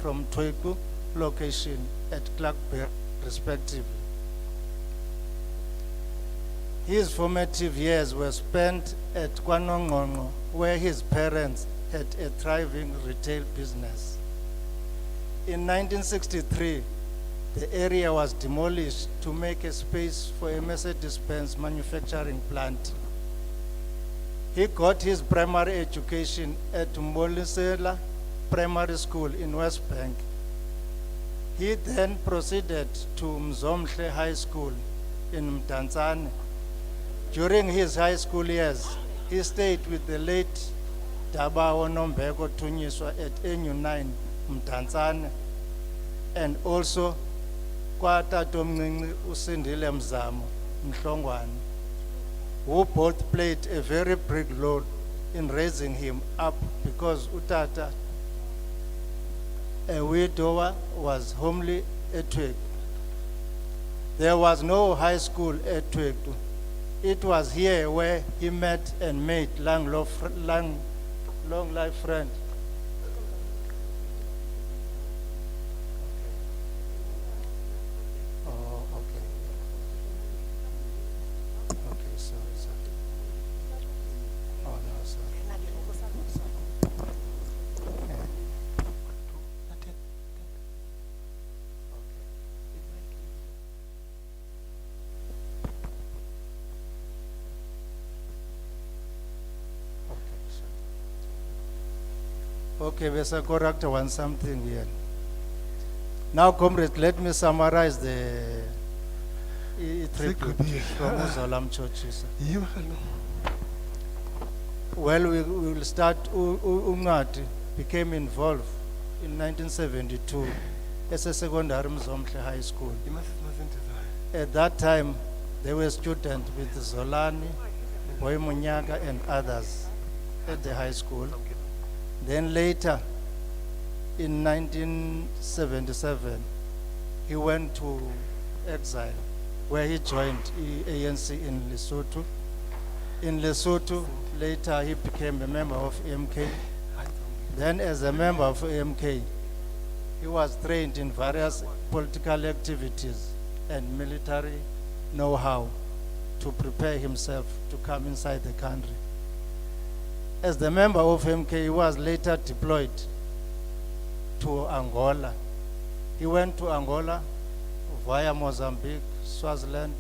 from Tweku location at Clarkburg, respectively. His formative years were spent at KwaNongqongqo, where his parents had a thriving retail business. In 1963, the area was demolished to make a space for a Mercedes-Benz manufacturing plant. He got his primary education at Mbolisela Primary School in West Bank. He then proceeded to Mzomhle High School in Mdantsane. During his high school years, he stayed with the late Dabawo Nombeko TUNYISWA at NU9 Mdantsane, and also Kwatatomncinci Usindile Mzamo Mhlongwane, who both played a very big role in raising him up, because Utata, a widower, was homely at Tweku. There was no high school at Tweku. It was here where he met and made long life friend. Oh, okay. Okay, sorry. Oh, no, sorry. Okay, Vesa correct one something here. Now, comrades, let me summarize the tribute from Uzola Mtshotshisa. Well, we will start. Ncwadi became involved in 1972 as a secondary Mzomhle High School. At that time, They were students with Zolani, Boy Munyaga, and others at the high school. Then later, in 1977, he went to exile, where he joined ANC in Lesotho. In Lesotho, later he became a member of MK. Then as a member of MK, he was trained in various political activities and military know-how to prepare himself to come inside the country. As the member of MK, he was later deployed to Angola. He went to Angola via Mozambique, Swaziland,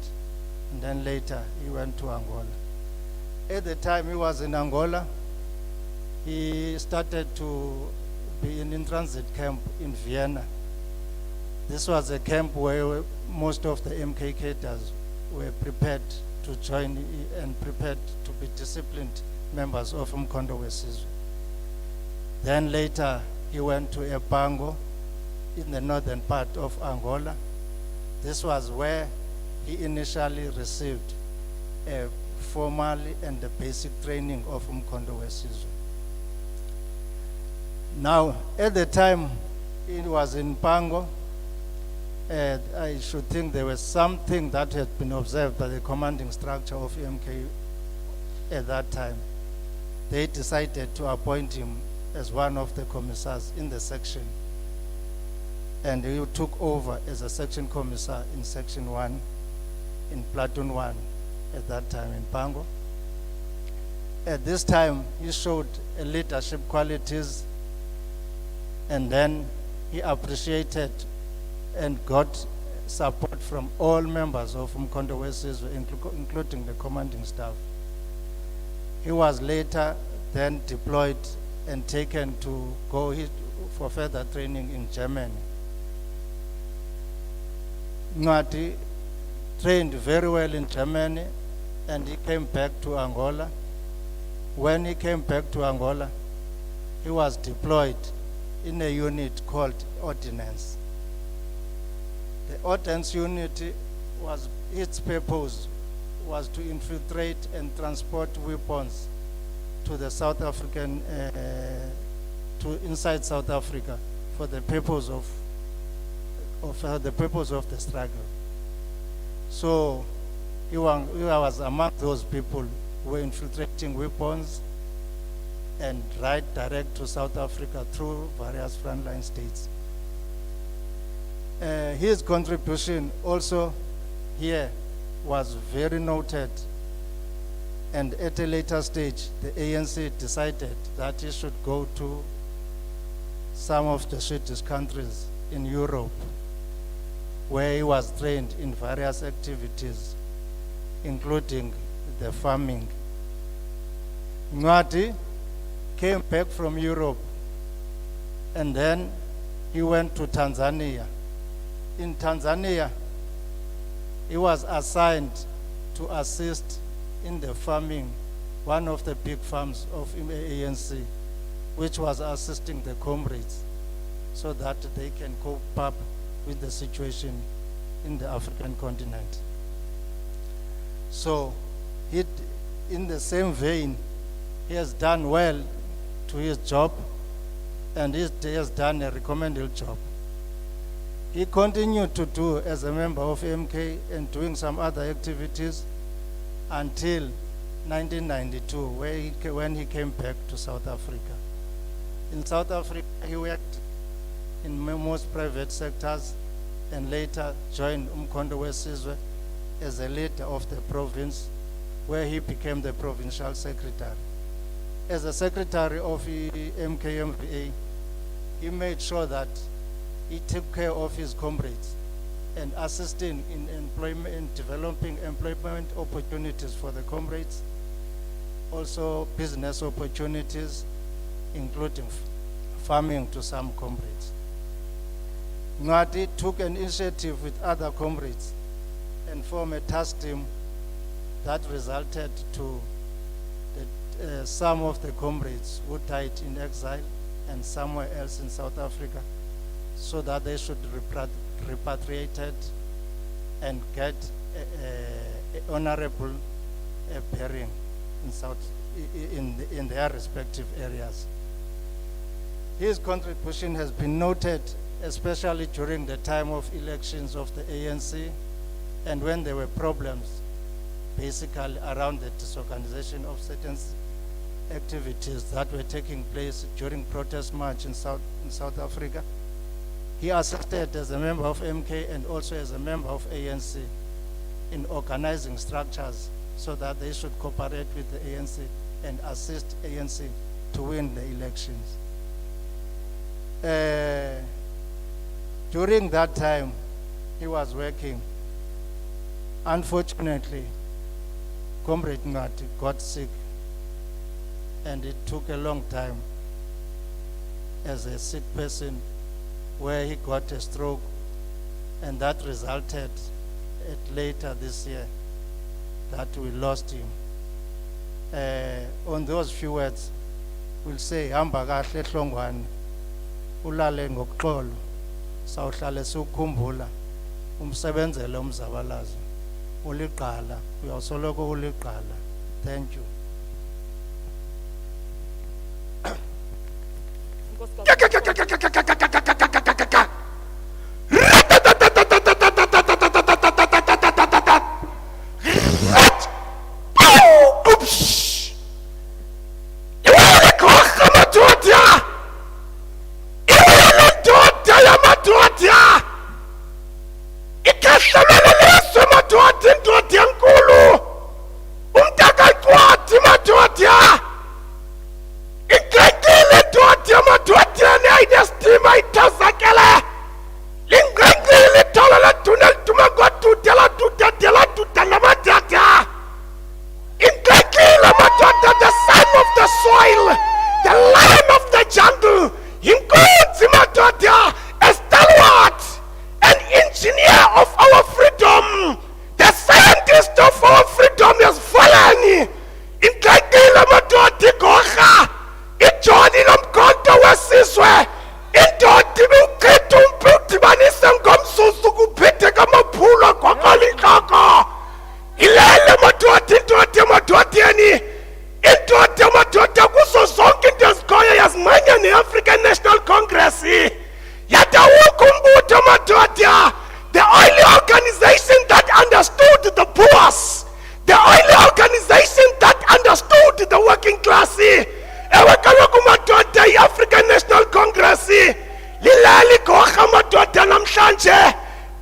and then later he went to Angola. At the time he was in Angola, he started to be in transit camp in Vienna. This was a camp where most of the MK cadres were prepared to join and prepared to be disciplined members of Mkondo Wesizwe. Then later he went to Epango in the northern part of Angola. This was where he initially received a formal and the basic training of Mkondo Wesizwe. Now, at the time it was in Pango, I should think there was something that had been observed by the commanding structure of MK at that time. They decided to appoint him as one of the commissars in the section. And he took over as a section commissar in section 1, in platoon 1 at that time in Pango. At this time, he showed leadership qualities, and then he appreciated and got support from all members of Mkondo Wesizwe, including the commanding staff. He was later then deployed and taken to go for further training in Germany. Ngwati trained very well in Germany, and he came back to Angola. When he came back to Angola, he was deployed in a unit called Ordnance. The Ordnance unit its purpose was to infiltrate and transport weapons to the South African, inside South Africa for the purpose of the struggle. So he was among those people who were infiltrating weapons and right direct to South Africa through various frontline states. His contribution also here was very noted, and at a later stage the ANC decided that he should go to some of the Swedish countries in Europe, where he was trained in various activities, including the farming. Ngwati came back from Europe, and then he went to Tanzania. In Tanzania, he was assigned to assist in the farming, one of the big farms of ANC, which was assisting the comrades so that they can cope up with the situation in the African continent. So, in the same vein, he has done well to his job, and he has done a recommended job. He continued to do as a member of MK and doing some other activities until 1992, when he came back to South Africa. In South Africa, he worked in most private sectors and later joined Mkondo Wesizwe as a leader of the province, where he became the provincial secretary. As a secretary of MKMVA, he made sure that he took care of his comrades and assisting in employment, developing employment opportunities for the comrades, also business opportunities, including farming to some comrades. Ngwati took an initiative with other comrades and formed a task team that resulted to some of the comrades who died in exile and somewhere else in South Africa, so that they should repatriated and get honorable pairing in in their respective areas. His contribution has been noted, especially during the time of elections of the ANC and when there were problems, basically around the disorganization of certain activities that were taking place during protest march in South Africa. He assisted as a member of MK and also as a member of ANC in organizing structures so that they should cooperate with the ANC and assist ANC to win the elections. During that time, he was working. Unfortunately, Comrade Ngati got sick, and it took a long time as a sick person where he got a stroke, and that resulted at later this year that we lost him. On those few words, we'll say, hamba kahle ehlongwane, ulale ngokuxolo, sawuhlale siwukhumbula, umsebenzele umzabalazo, uliqala, uyasoloko uliqala. Thank you. The only organization that understood the poor, the only organization that understood the working class. The African National Congress, lilali gocha madoda namhlanje,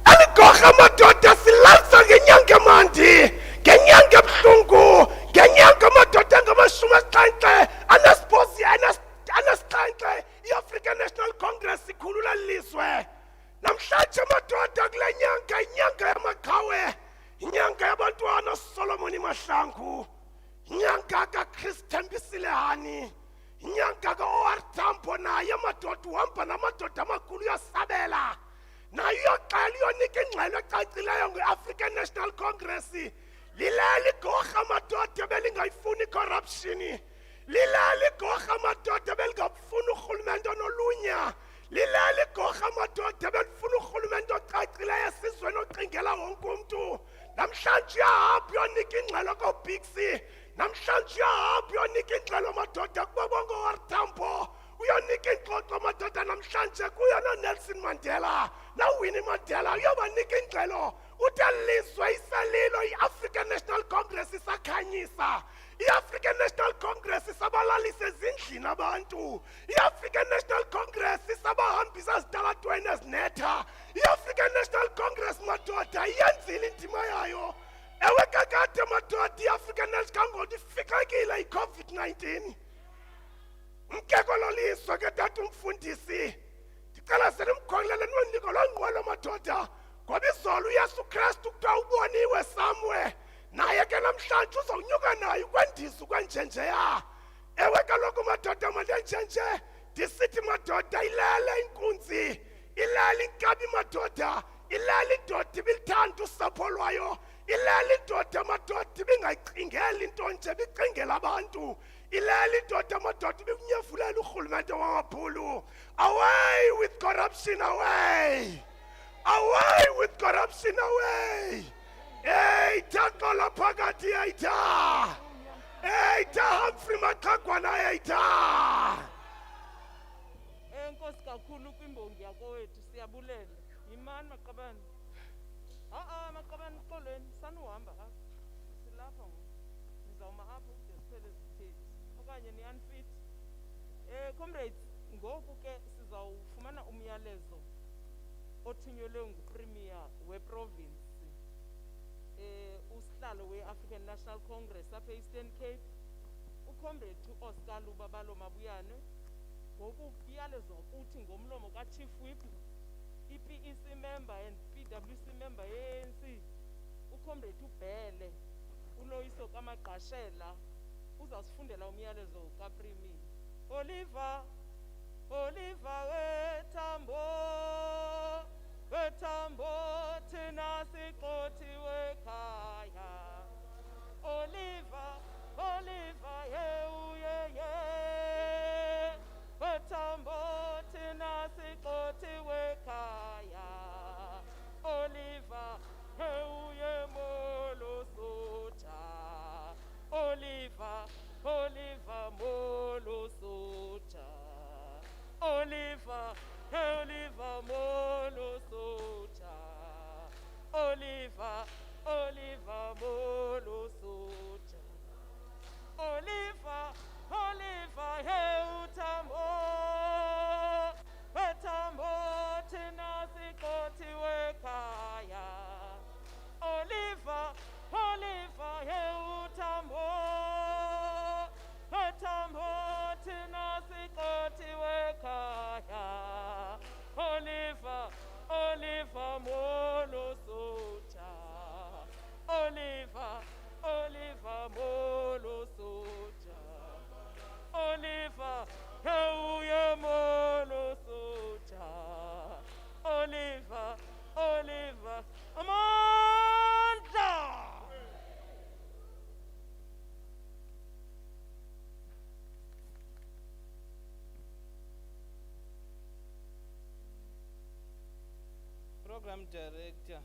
aligocha madoda silalsa ngenyanga mandi, ngenyanga ebuhlungu, ngenyanga madoda ngamashumi asixhenxe, anasiposi anasixhenxe, i-African National Congress ikhulula lizwe. Namhlanje madoda kule nyanga, inyanga yamaqhawe, inyanga yabantwana Solomon Mahlangu, inyanga kaChris Thembisilehani, inyanga ka-OR Tambo naye madoda uhamba namadoda amakhulu uyasabela, naye uyoqala uyonika ingxelo ecacileyo nge-African National Congress. Lilali igorha madoda belingayifuni corruption, lilali igorha madoda belingafuni urhulumente onolunya, lilali igorha madoda belifuna urhulumente ocacileyo esizweni oqingela wonke umntu. Namhlanje uyahamba uyonika ingxelo koBixi, namhlanje uyahamba uyonika ingxelo madoda kubo bonke o-OR Tambo, uyonika ingxoxo madoda namhlanje kuyo noNelson Mandela noWinnie Mandela, uyobanika ingxelo. Utalizwe isalilo, i-African National Congress isakhanyisa, i-African National Congress isabalalisa ezindlini abantu, i-African National Congress isabahambisa ezitalatweni ezinetha, i-African National Congress madoda iyenzile indima yayo. Ewe kakade madoda, i-African National Congress ifikekile i-COVID-19. Mkeko loliswe ke tata umfundisi, ndicela senimkhongelele noniko lonqwelo madoda, ngoba izolo uYesu Kristu kuthiwa uboniwe somewhere, naye ke namhlanje uzonyuka naye ukwendisa ukwenjenjeya. Ewe kaloku madoda mandenjenje, ndisithi madoda ilele inkunzi, ilele inkabi madoda, ilele indoda ibilithanda usapho lwayo, ilele indoda madoda ibingayicingeli into nje bicingela abantu, ilele indoda madoda ibikunyefulela urhulumente wamaphulo. Away with corruption, away! Away with corruption, away! Hey, Takola ngaphakathi yayitha eyitha Humphrey Maxagwana yayitha Enkosi kakhulu kwimbongi yakowethu siyabulela. Yimani Maqabane. Maqabane xolweni sanuhamba apha. Silapha ngoku. Nizawuma apha ukude siphele zithethi. Okanye ni unfit. Comrades, ngoku ke sizawufumana umyalezo othunyelwe nguPremier weprovince. Usihlalo we-African National Congress apha Eastern Cape. Ucomrade Oscar Lubabalo Mabuyane. Ngoku iyalezo kuthi ngomlomo kaChief Whip, iPEC member and PWC member ye-ANC, uComrade uBhele, uLoyiso kaMagqashela, uzasifundela umyalezo kaPremier. Oliver wethambo thina siqothiwe ekhaya. Oliver wethambo thina siqothiwe ekhaya. Oliver molo soja. Oliver molo soja. Oliver molo soja. Oliver molo soja. Oliver wethambo thina siqothiwe ekhaya. Oliver wethambo thina siqothiwe ekhaya. Oliver molo soja. Oliver molo soja. Oliver molo soja. Oliver amandla. Program Director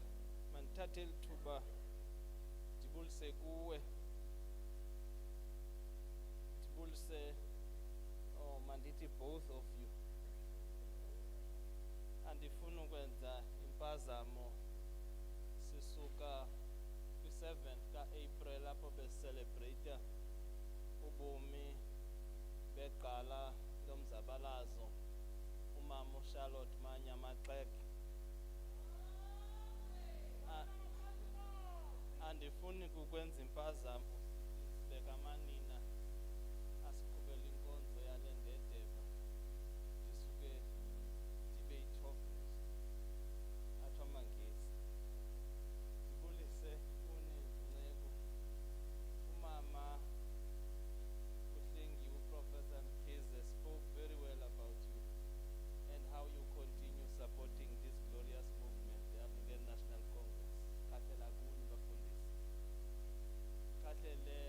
mandithathe lithuba ndibulise kuwe, ndibulise mandithi both of you. Andifuna ukwenza impazamo sisuka kwi-7th ka-April apho besicelebrate ubomi begqala lomzabalazo umama uCharlotte Manya Maxeke. Andifuni kukwenza impazamo sibeka amanina asiqhubela inkonzo yale ndedeva ndisuke ndibe yi-talkers athi amangesi. Ndibulise uNezinceko, umama uHlengiwe, uProfessor Mkhize spoke very well about you and how you continue supporting this glorious movement, the African National Congress. Kahle lakuni bafundisi. Kahle le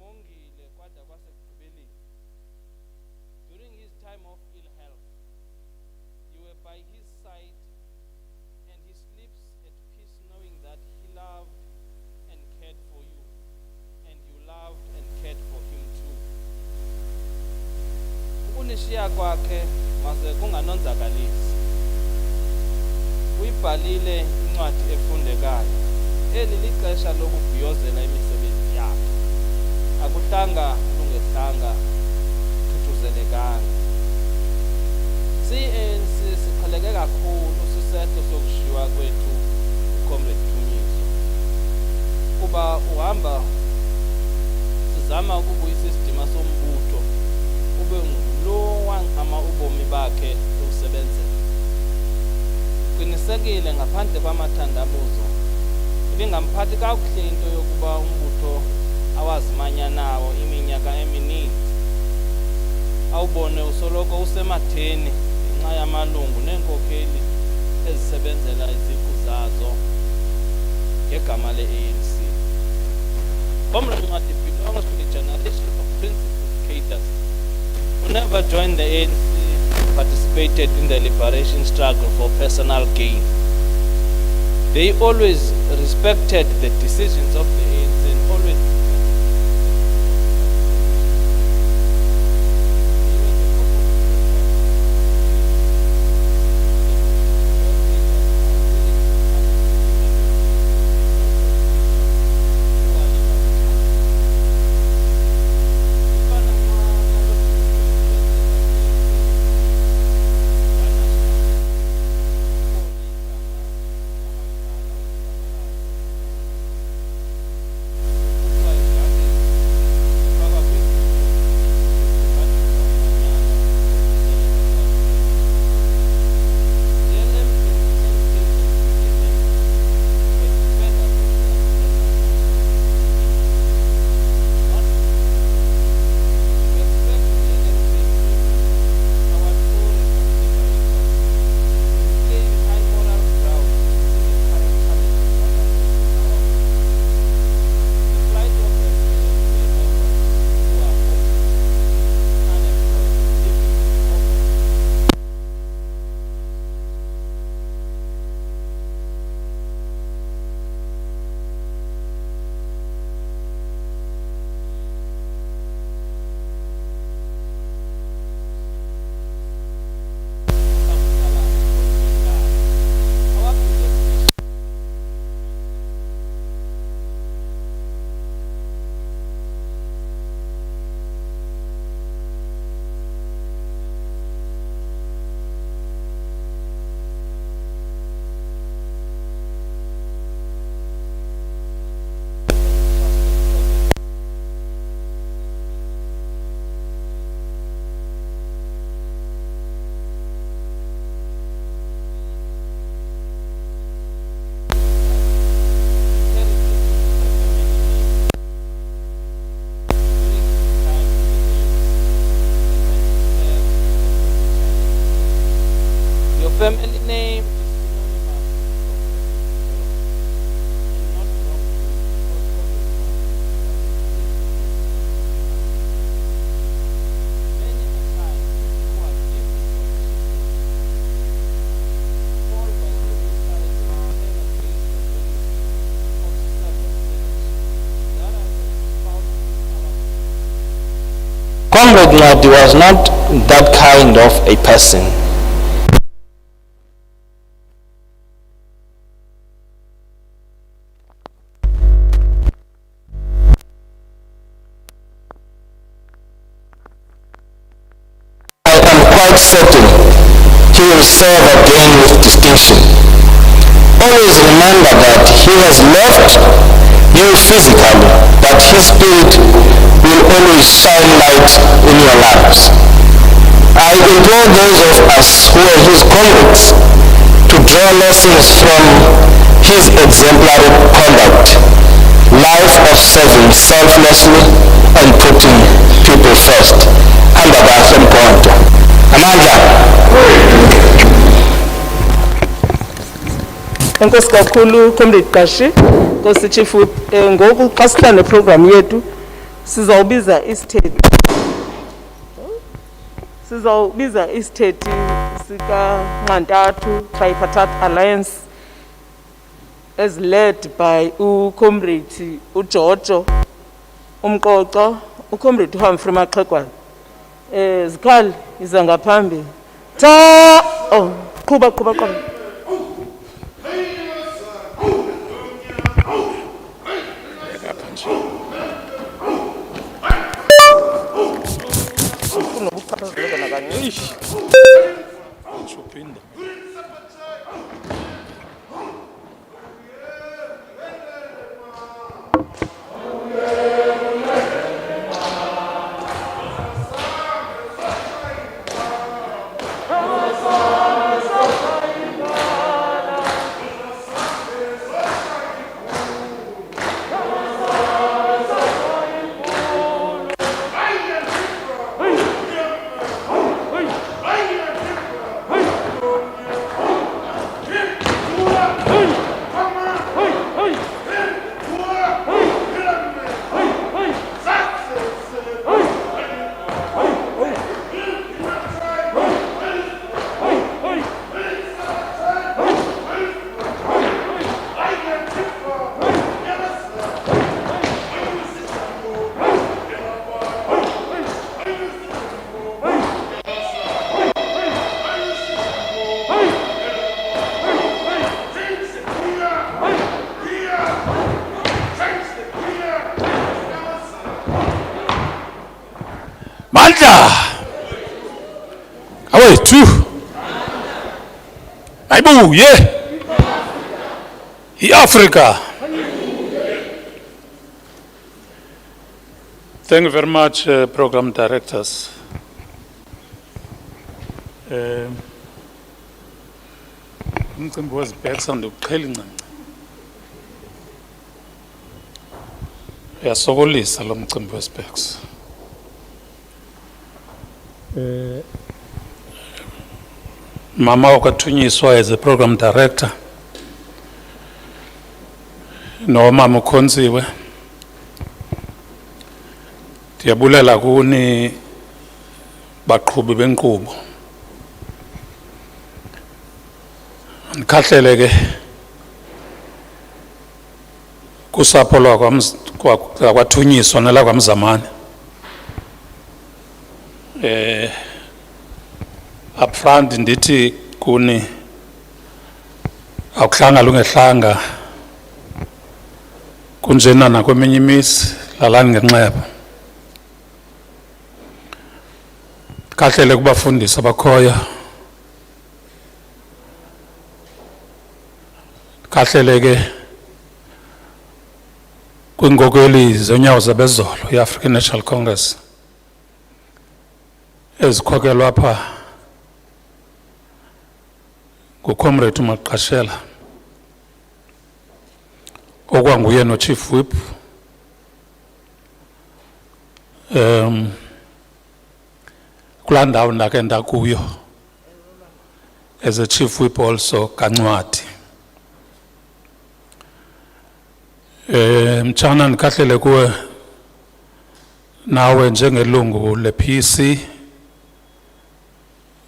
umbongile kwada kwasekugqibeleni. During his time of ill health, you were by his side, and he sleeps at peace knowing that he loved and cared for you, and you loved and cared for him too. Ukunishiya kwakhe maze kunganonzakalisi. Uyibhalile incwadi efundekayo. Eli lixesha lokubhiyozela imisebenzi yakhe. Akuhlanga lungehlanga thuthuzelekanga. ANC siqheleke kakhulu sisehlo sokushiywa kwethu uComrade TUNYISWA. Kuba uhamba sizama ukubuyisa isidima sombutho ube ngulo wangama ubomi bakhe usebenzela. Qinisekile ngaphandle kwamathandabuzo ibingamphathi kakuhle into yokuba umbutho awazimanya nawo iminyaka emininzi. Awubone usoloko usematheni ngenxa yamalungu neenkokheli ezisebenzela iziqu zazo ngegama le-ANC. Comrade Ncwadi belongs to the generation of principled cadres who never joined the ANC, participated in the liberation struggle for personal gain. They always respected the decisions of the ANC and always family name is Comrade Ncwadi was not that kind of a person. I am quite certain he will serve again with distinction. Always remember that he has left you physically, but his spirit will always shine light in your lives. I implore those of us who are his comrades to draw lessons from his exemplary conduct, life of serving selflessly and putting people first. Hamba kahle Mkhonto. Amandla. Enkosi kakhulu Comrade Qashi, Nkosi Chief, ngoku xa sihlala neprogram yethu Sizawubiza isithethi sika Nxantathu Tripartite Alliance as led by uComrade uJojo Umqoqo, uComrade Humphrey Maxhegwana. Zikhali iza ngaphambili. Oh, qhuba. Malta! Away, two. Aibu, yeah. Africa. Thank you very much, program directors. Umcimbi wezibheksa ndokuqhela incanca. Uyasokolisa lo mcimbi wezibheksa. Mama wakathunyiswa as a program director. No mama ukhonziwe. Ndiyabulela kuni baqhubi benkqubo. Ndikhahlele ke kusapho lwakwaThunyiswa nelakwamzamani. Up front ndithi kuni akuhlanga lungehlanga kunjena nakweminye imizi lalani ngenxeba. Kahlele kubafundisi abakhoyo. Kahlele ke kwingokeli zonyawo zabezolo i-African National Congress ezikhokelwa apha nguComrade uMaqashela okwanguye no-Chief Whip kulaa ndawo ndake ndakuyo as a Chief Whip also kaNcwadi. Mtshana ndikhahlele kuwe nawe njengelungu le-PC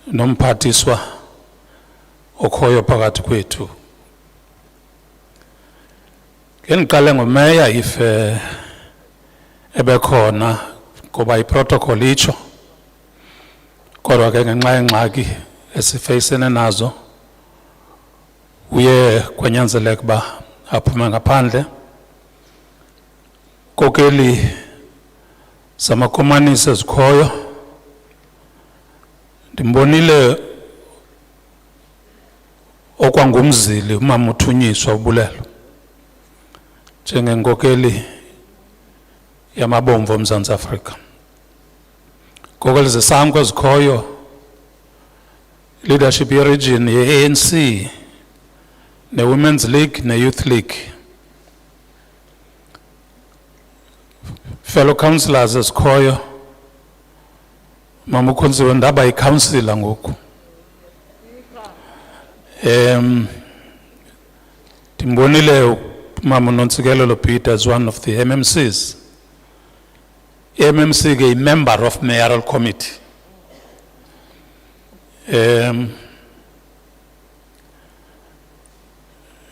nomphathiswa okhoyo phakathi kwethu. Ngendiqale ngomeya ife ebekhona ngoba iprotocol itsho, kodwa ke ngenxa yengxaki esifeyisene nazo uye kwanyanzeleka uba aphume ngaphandle. Kokeli zamakhomanisi ezikhoyo ndimbonile okwangumzili umama uThunyiswa ubulelo njengenkokeli yamabomvu oMzantsi Afrika. Kokeli zesamko ezikhoyo, leadership ye-region ye-ANC ne-Women's League ne-Youth League, fellow councillors ezikhoyo, mama ukhonziwe ndaba yi-councillor ngoku. Ndimbonile mama uNontsikelelo Peter as one of the MMCs MMC ke member of mayoral committee.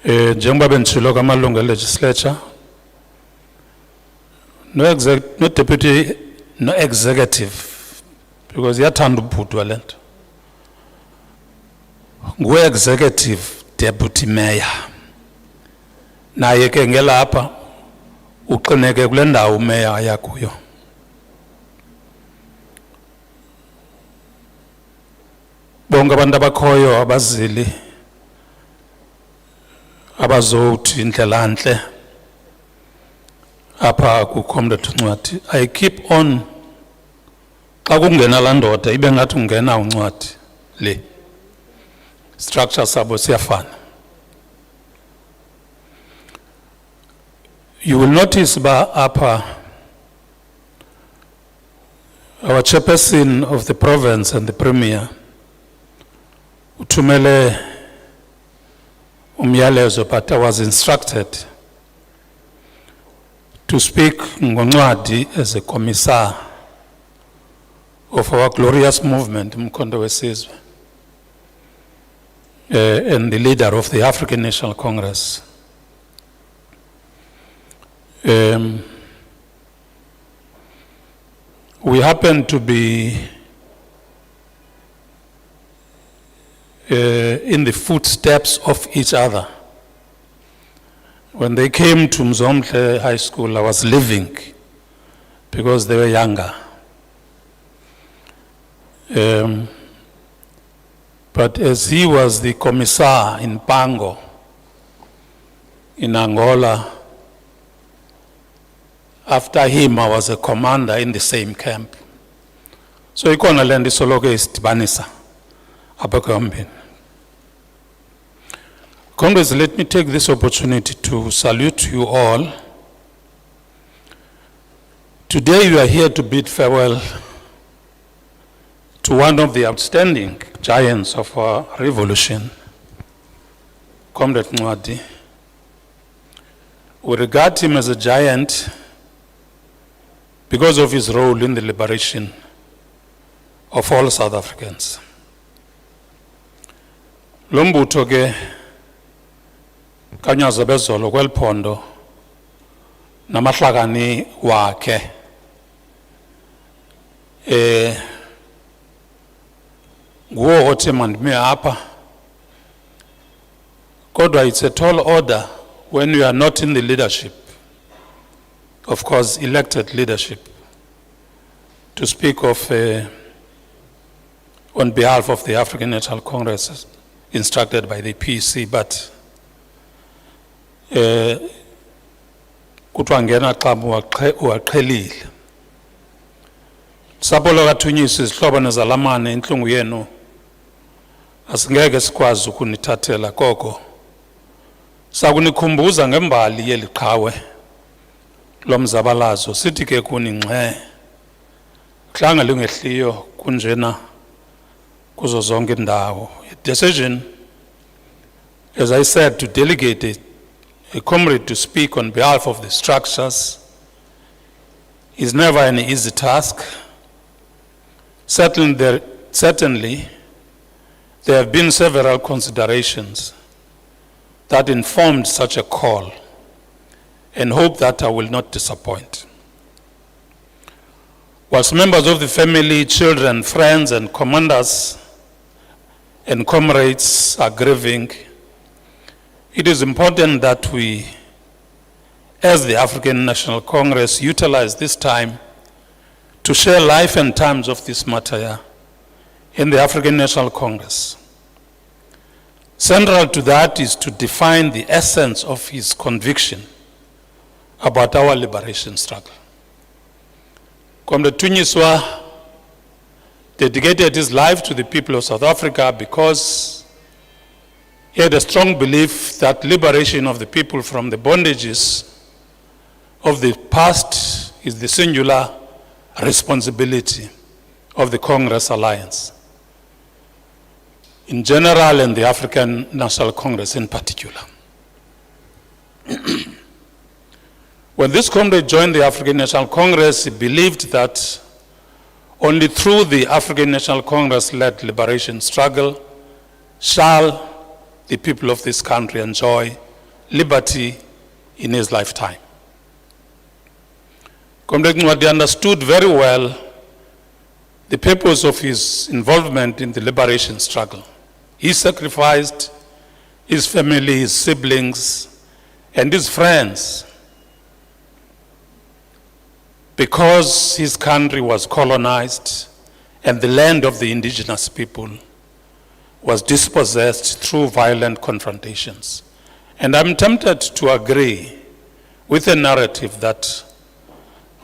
Njengoba benjilo kamalungu legislature, no deputy, no executive, because yathanda ubhudwa lento. Nguwe executive deputy mayor. Naye ke ngelapha uqineke kule ndawo umeya yakuyo. Bonke abantu abakhoyo abazili abazothi indlela ntle apha kuComrade uNcwadi. I keep on xa kungena la ndoda ibe ngathi ungena uNcwadi le structure sabo siyafana. You will notice ba apha our chairperson of the province and the premier uthumele umyalezo, but I was instructed to speak ngoNcwadi as a commissar of our glorious movement, Umkhonto weSizwe, and the leader of the African National Congress. We happen to be in the footsteps of each other. When they came to Mzomhle High School, I was leaving because they were younger. But as he was the commissar in Pango, in Angola, after him I was a commander in the same camp. So ikona lendi soloke istibanisa abakombini. Congress, let me take this opportunity to salute you all. Today you are here to bid farewell to one of the outstanding giants of our revolution, Comrade Ncwadi. We regard him as a giant because of his role in the liberation of all South Africans. Lombutho ke kanyaza bezolo kweliphondo namahlakani wakhe nguwo othi mandime apha, kodwa it's a tall order when you are not in the leadership, of course elected leadership, to speak of on behalf of the African National Congress instructed by the PC, but kuthiwa ngena xa uwaqhelile. Sapolo kaThunyiswa, izihlobo nezalamane, intlungu yenu asingeke sikwazi ukunithathela koko. Sakunikhumbuza ngembali yeli qhawe lomzabalazo, sithi ke kuni ngxe hlanga lingehliyo kunjena kuzo zonke indawo. A decision, as I said, to delegate a comrade to speak on behalf of the structures is never an easy task. Certainly there have been several considerations that informed such a call, and hope that I will not disappoint. Whilst members of the family, children, friends, and commanders and comrades are grieving, it is important that we, as the African National Congress, utilize this time to share life and times of this matter in the African National Congress. Central to that is to define the essence of his conviction about our liberation struggle. Comrade TUNYISWA dedicated his life to the people of South Africa because he had a strong belief that liberation of the people from the bondages of the past is the singular responsibility of the Congress Alliance in general and the African National Congress in particular. When this comrade joined the African National Congress, he believed that only through the African National Congress-led liberation struggle shall the people of this country enjoy liberty in his lifetime. Comrade NCWADI understood very well the purpose of his involvement in the liberation struggle. He sacrificed his family, his siblings, and his friends because his country was colonized and the land of the indigenous people was dispossessed through violent confrontations. And I'm tempted to agree with the narrative that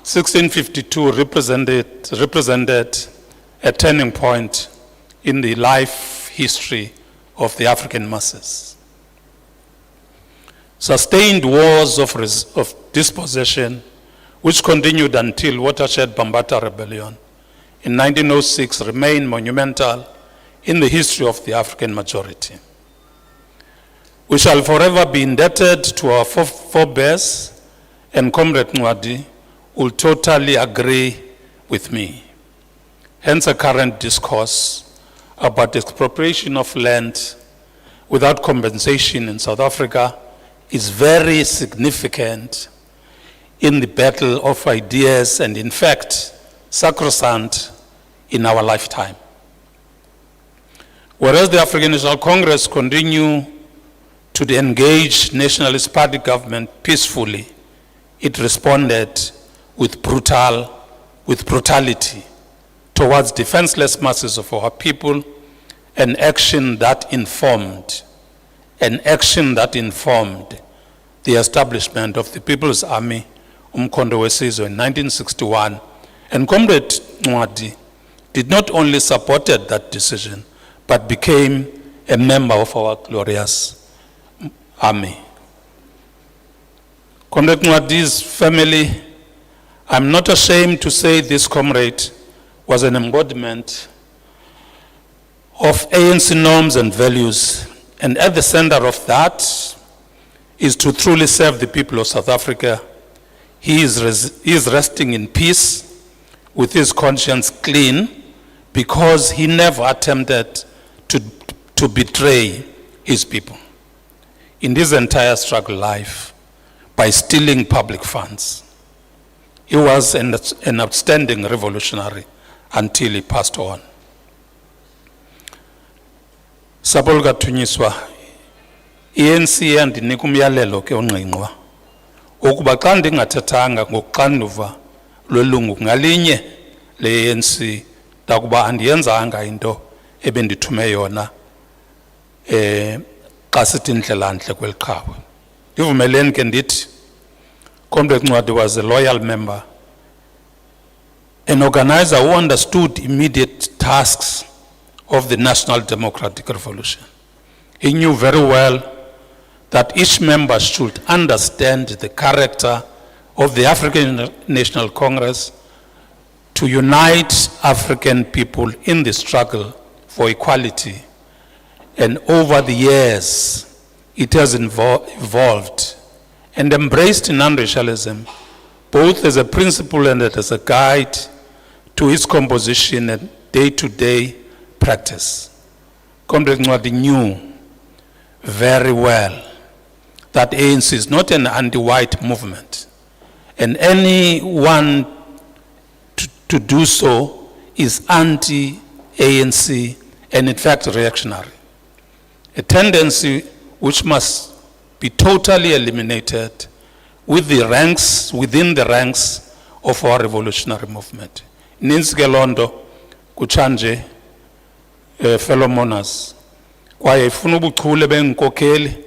1652 represented a turning point in the life history of the African masses. Sustained wars of dispossession, which continued until Watershed Bambata Rebellion in 1906, remain monumental in the history of the African majority. We shall forever be indebted to our forebears, and Comrade NCWADI will totally agree with me. Hence, a current discourse about expropriation of land without compensation in South Africa is very significant in the battle of ideas and, in fact, sacrosanct in our lifetime. Whereas the African National Congress continue to engage Nationalist Party government peacefully, it responded with brutality towards defenseless masses of our people, an action that informed the establishment of the People's Army, Umkhonto Wesizwe, in 1961. And Comrade NCWADI did not only supported that decision, but became a member of our glorious army. Comrade NCWADI's family, I'm not ashamed to say this comrade was an embodiment of ANC norms and values, and at the center of that is to truly serve the people of South Africa. He is resting in peace with his conscience clean because he never attempted to betray his people in his entire struggle life by stealing public funds. He was an outstanding revolutionary until he passed on. Sapolka TUNYISWA, ANC yandinika umyalelo ke ongqingqwa ukuba xa ndingathethanga ngokuxanduva lwelungu ngalinye le-ANC ndakuba andiyenzanga into ebendithume yona xa sithi ndlelantle kweli qhawe. Ndivumeleni ke ndithi Comrade NCWADI was a loyal member, an organizer who understood immediate tasks of the National Democratic Revolution. He knew very well that each member should understand the character of the African National Congress to unite African people in the struggle for equality. And over the years, it has evolved and embraced non-racialism, both as a principle and as a guide to its composition and day-to-day practice. Comrade NCWADI knew very well that ANC is not an anti-white movement, and anyone to do so is anti-ANC and in fact reactionary. A tendency which must be totally eliminated within the ranks of our revolutionary movement. Ninske londo kuchanje fellow mourners kwaye ifuna ubuchule benkokheli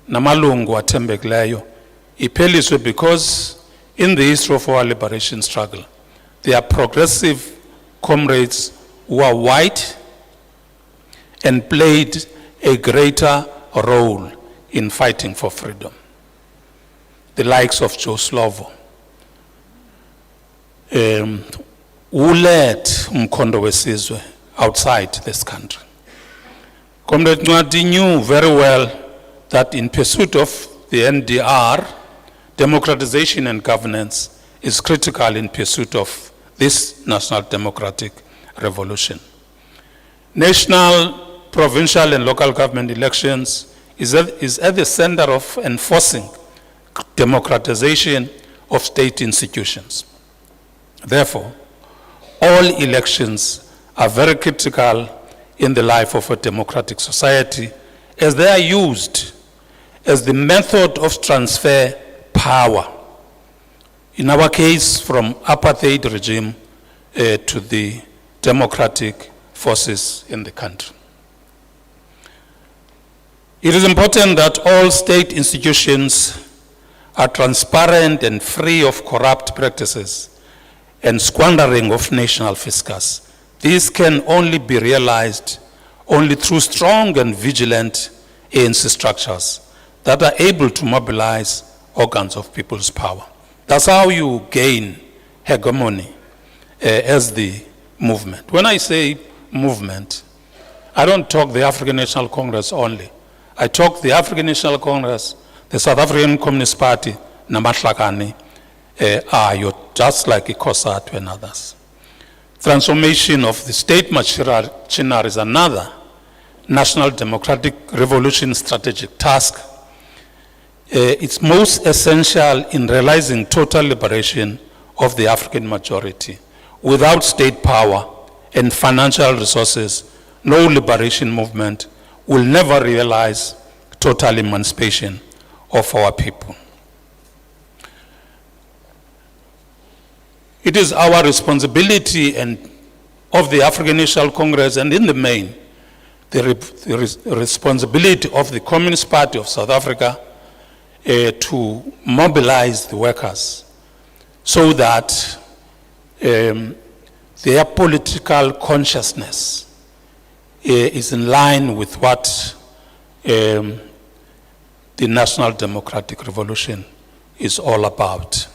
namalungu athembekileyo ipheliswe because in the history of our liberation struggle there are progressive comrades who are white and played a greater role in fighting for freedom. The likes of Joe Slovo, who led Umkhonto Wesizwe outside this country. Comrade NCWADI knew very well that in pursuit of the NDR, democratization and governance is critical in pursuit of this national democratic revolution. National, provincial, and local government elections is at the center of enforcing democratization of state institutions. Therefore, all elections are very critical in the life of a democratic society, as they are used as the method of transfer power. In our case, from apartheid regime to the democratic forces in the country. It is important that all state institutions are transparent and free of corrupt practices and squandering of national fiscus. This can only be realized only through strong and vigilant ANC structures that are able to mobilize organs of people's power. That's how you gain hegemony as the movement. When I say movement, I don't talk the African National Congress only. I talk the African National Congress, the South African Communist Party, Namahlakani, are just like ICOSATU and others. Transformation of the state machinery is another national democratic revolution strategic task. It's most essential in realizing total liberation of the African majority. Without state power and financial resources, no liberation movement will never realize total emancipation of our people. It is our responsibility and of the African National Congress, and in the main, the responsibility of the Communist Party of South Africa to mobilize the workers so that their political consciousness is in line with what the National Democratic Revolution is all about.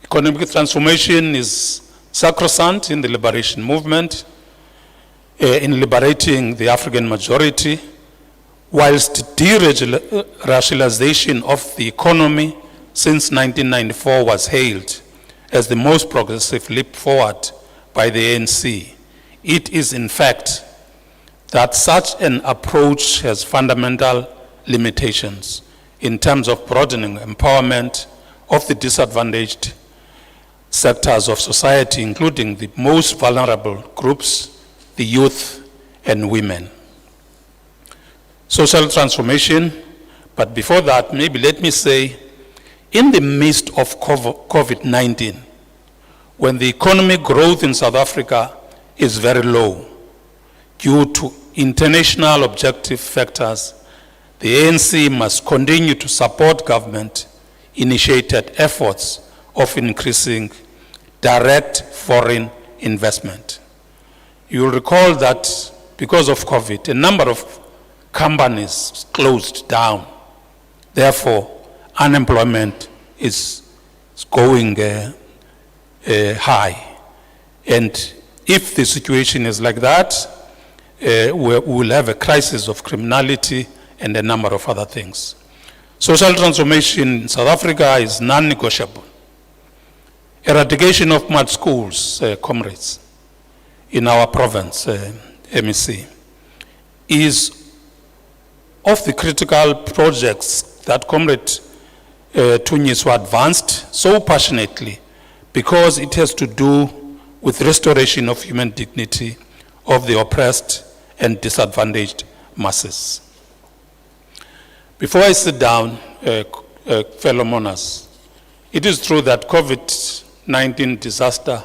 Economic transformation is sacrosanct in the liberation movement, in liberating the African majority, whilst deregulation of the economy since 1994 was hailed as the most progressive leap forward by the ANC. It is in fact that such an approach has fundamental limitations in terms of broadening empowerment of the disadvantaged sectors of society, including the most vulnerable groups, the youth and women. Social transformation, but before that, maybe let me say, in the midst of COVID-19, when the economic growth in South Africa is very low due to international objective factors, the ANC must continue to support government-initiated efforts of increasing direct foreign investment. You will recall that because of COVID, a number of companies closed down. Therefore, unemployment is going high. And if the situation is like that, we will have a crisis of criminality and a number of other things. Social transformation in South Africa is non-negotiable. Eradication of mud schools, comrades, in our province, MEC, is of the critical projects that Comrade TUNYISWA advanced so passionately, because it has to do with restoration of human dignity of the oppressed and disadvantaged masses. Before I sit down, fellow mourners, it is true that COVID-19 disaster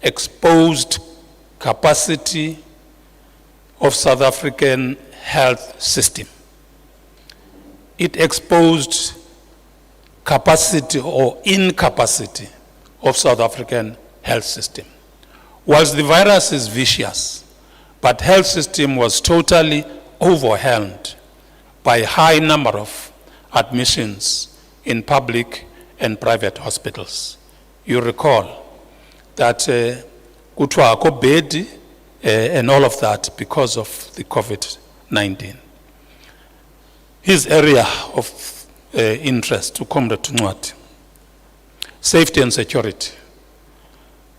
exposed capacity of South African health system. It exposed capacity or incapacity of South African health system. Whilst the virus is vicious, but health system was totally overwhelmed by a high number of admissions in public and private hospitals. You recall that kuthiwa akho bed and all of that because of the COVID-19. His area of interest to Comrade TUNYISWA safety and security.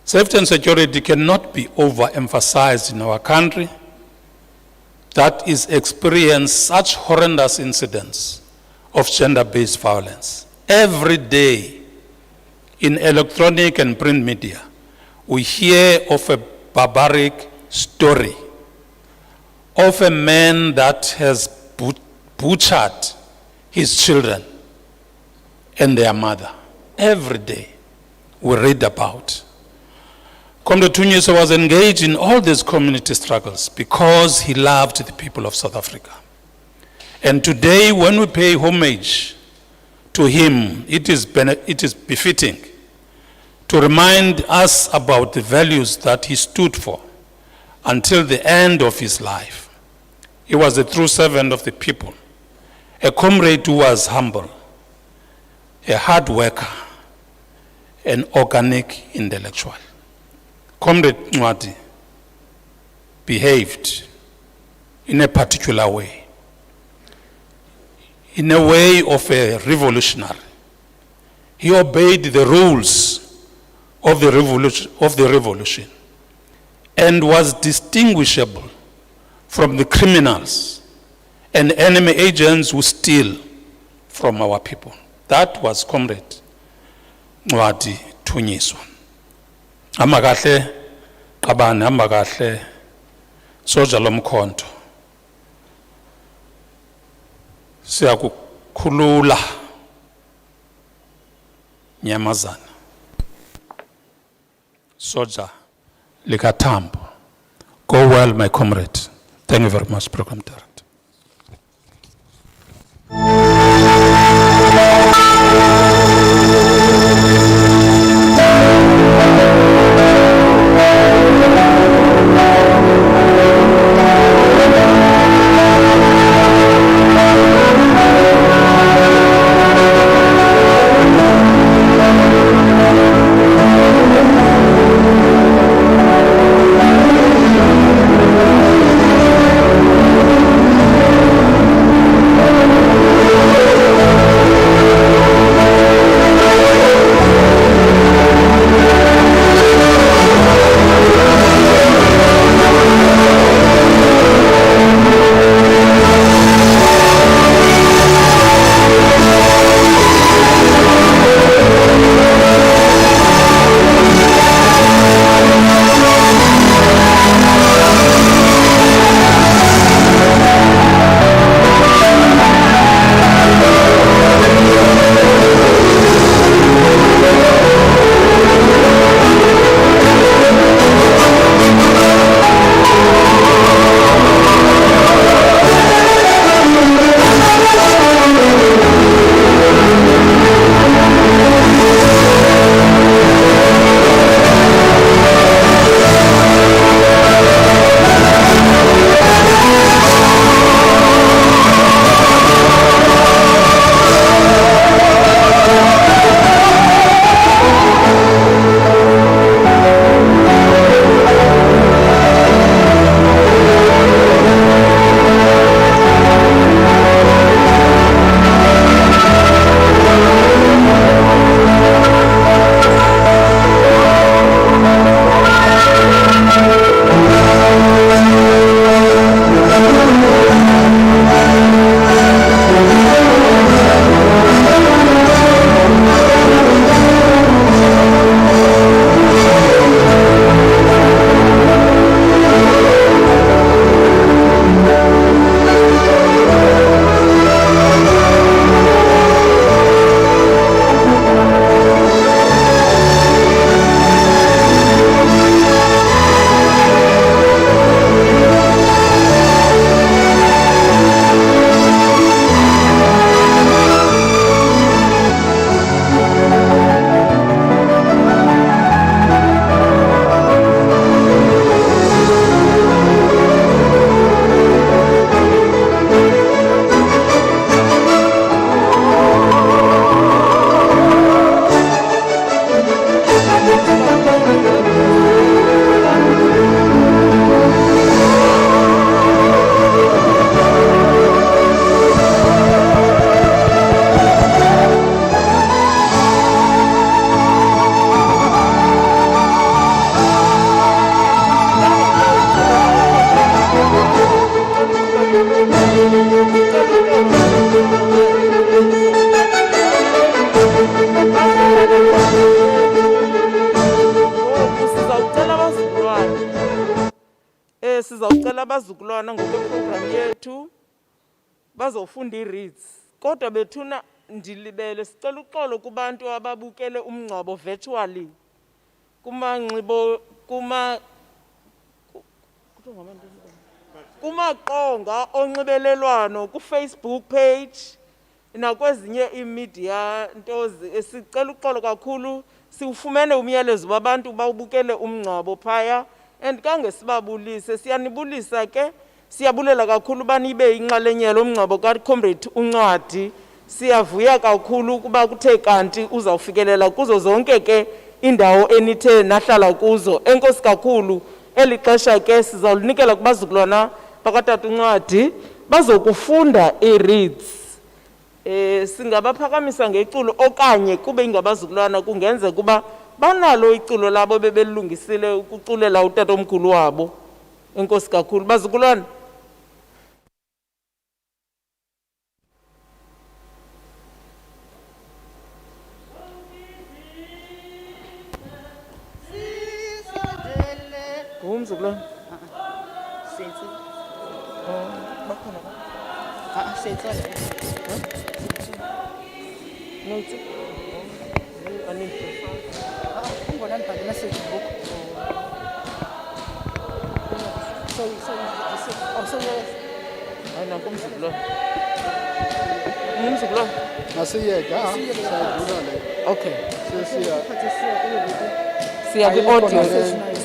Safety and security cannot be overemphasized in our country that is experienced such horrendous incidents of gender-based violence. Every day in electronic and print media, we hear of a barbaric story of a man that has butchered his children and their mother. Every day we read about. Comrade TUNYISWA was engaged in all these community struggles because he loved the people of South Africa. And today, when we pay homage to him, it is befitting to remind us about the values that he stood for until the end of his life. He was a true servant of the people, a comrade who was humble, a hard worker, an organic intellectual. Comrade NCWADI behaved in a particular way, in a way of a revolutionary. He obeyed the rules of the revolution and was distinguishable from the criminals and enemy agents who steal from our people. That was Comrade NCWADI TUNYISWA. Amakahle qabane amakahle soja lomkhonto. Siyakukhulula nyamazana. Soja likaThambo. Go well, my comrade. Thank you very much, Program Director. sizawucela abazukulwana ngokweprogram yethu bazofunda i-reads. Kodwa bethuna ndilibele sicela uxolo kubantu ababukele umngcwabo virtually kumaqonga onxibelelwano ku-Facebook page nakwezinye imedia ntozi. Sicela uxolo kakhulu, siwufumene umyalezo wabantu bawubukele umngcwabo phaya and kange sibabulise. Siyanibulisa ke, siyabulela kakhulu banibe inxalenye yalo mngcwabo kaComrade uNcwadi. Siyavuya kakhulu kuba kuthe kanti uzawufikelela kuzo zonke ke indawo enithe nahlala kuzo. Enkosi kakhulu, eli xesha ke sizawunikela kubazukulwana bakatata uNcwadi bazokufunda i-reads. Singabaphakamisa ngeculo okanye kube ingabazukulwana kungenze kuba banalo iculo labo bebelungisile ukuculela utata omkhulu wabo. Enkosi kakhulu bazukulwana. Umzukulwana. Senze. Bakhona ba? Senze. Notsi. Ani. Ngona nibhale message book. So yes. Hayi nanku umzukulwana. Umzukulwana. Masiyeka, sayidlula le. Okay. Sesiya. Siya kwi-audio,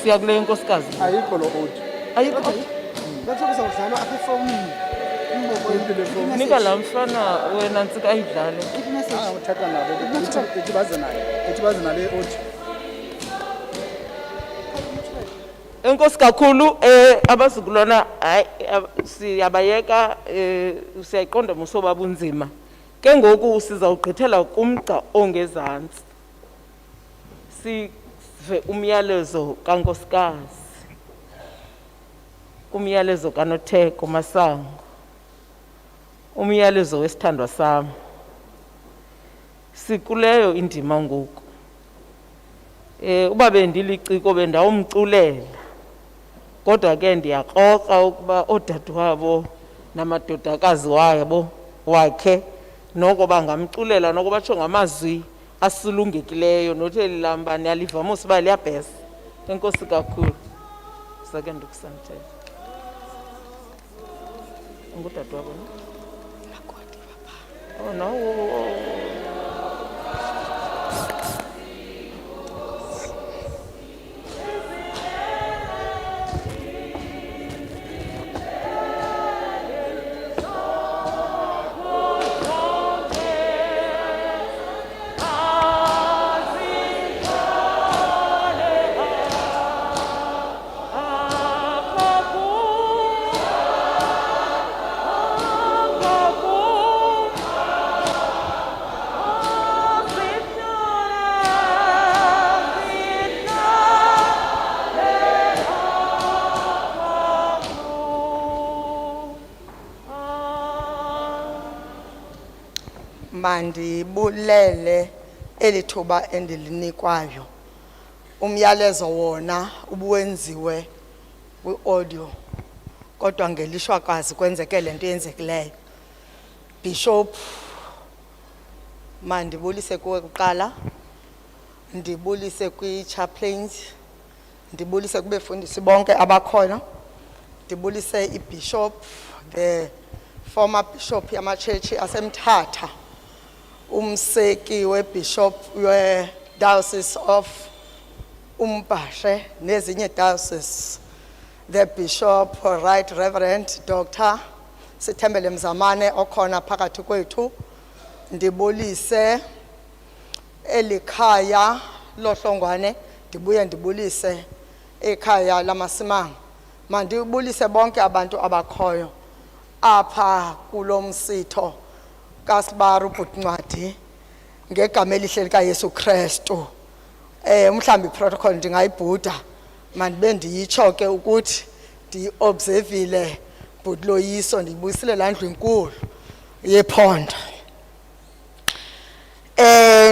siya kule nkosikazi. Ayikho lo audio. Ayikho. Bathi kuzawudlalwa apha efowunini. Nika laa mfana wena ntsika ayidlale. Uthatha nabo, ithi baze nayo. Ithi baze nale audio. Enkosi kakhulu abazukulwana hayi siyabayeka siyayiqonda musoba bunzima. Ke ngoku sizawugqithela kumgca ongezantsi. Sive umyalezo kankosikazi. Umyalezo kaNotheko Masango. Umyalezo wesithandwa sam. Sikuleyo indima ngoku. Uba bendiliciko bendawumculela. Kodwa ke ndiyakroqa ukuba odadewabo namadodakazi wabo wakhe noko bangamculela noko batsho ngamazwi asulungekileyo nothi eli lambane alivamusa uba liyabhesa. Enkosi kakhulu. Sake ndikusantela. Ngudadewabo no? Nakwadi papa. Oh no. Mandibulele elithuba endilinikwayo. Umyalezo wona ubuwenziwe kwi-audio kodwa ngelishwakazi kwenzeke lento yenzekileyo. Bishop mandibulise kuwe kuqala, ndibulise kwi-chaplains, ndibulise kubefundisi bonke abakhona, ndibulise i-bishop, the former bishop yamachechi asemthatha, umseki we-bishop we-diocese of Umbashe nezinye diocese, the bishop, Right Reverend Dr. Sithembele Mzamane okhona phakathi kwethu, ndibulise elikhaya lohlongwane, ndibuye ndibulise ekhaya lamasimanga. Mandibulise bonke abantu abakhoyo apha kulo msitho kaSibaru Bhuti-Ncwadi ngegama elihle lika Yesu Kristu. Mhlambi protocol ndingayibhuda mandibe ndiyitsho ke ukuthi ndiobservile bhuti Loyiso, ndibuyisile laa ndlu enkulu yephondo.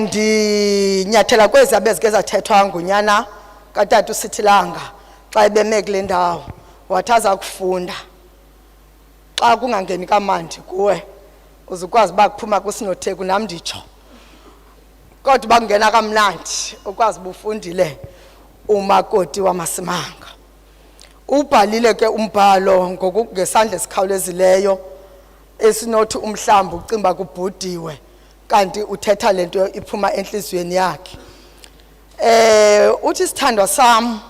Ndinyathela kwezi abezike zathethwa ngunyana katata uSithilanga xa ebeme kule ndawo wathi aza kufunda xa kungangeni kamandi kuwe uzukwazi uba kuphuma kwisinotheku nam nditsho kodwa uba kungena kamnandi ukwazi uba ufundile umakoti wamasimanga. Ubhalile ke umbhalo ngesandla esikhawulezileyo esinothi umhlamba ucimba kubhudiwe kanti uthetha lento iphuma enhliziyweni yakhe. Uthi sithandwa sam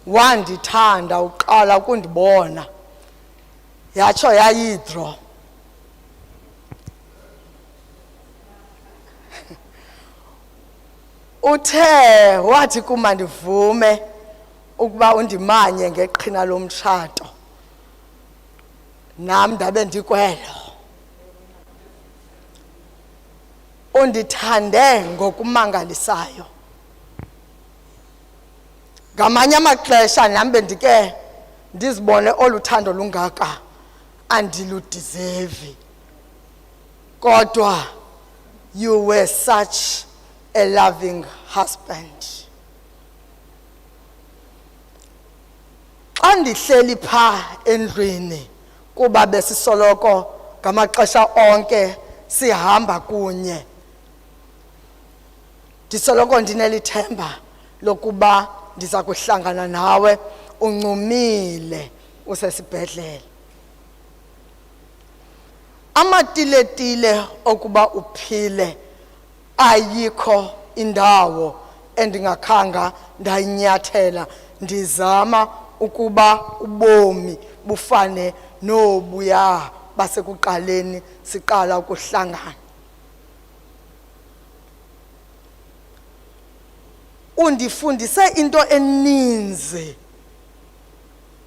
wandithanda uqala ukundibona yatsho yayidro uthe wathi kuma ndivume ukuba undimanye ngeqhina lomtshato nam ndabe ndikwelo. Undithande ngokumangalisayo ngamanye amaxesha nam bendike ndizibone oluthando lungaka andiludeserve kodwa you were such a loving husband. Xa ndihleli pha endlwini kuba besisoloko ngamaxesha onke sihamba kunye ndisoloko ndinelithemba lokuba ndiza kuhlangana nawe uncumile usesibhedlele. Amatiletile okuba uphile ayikho indawo endingakhanga ndayinyathela ndizama ukuba ubomi bufane nobuya basekuqaleni siqala ukuhlangana. Undifundise into eninzi,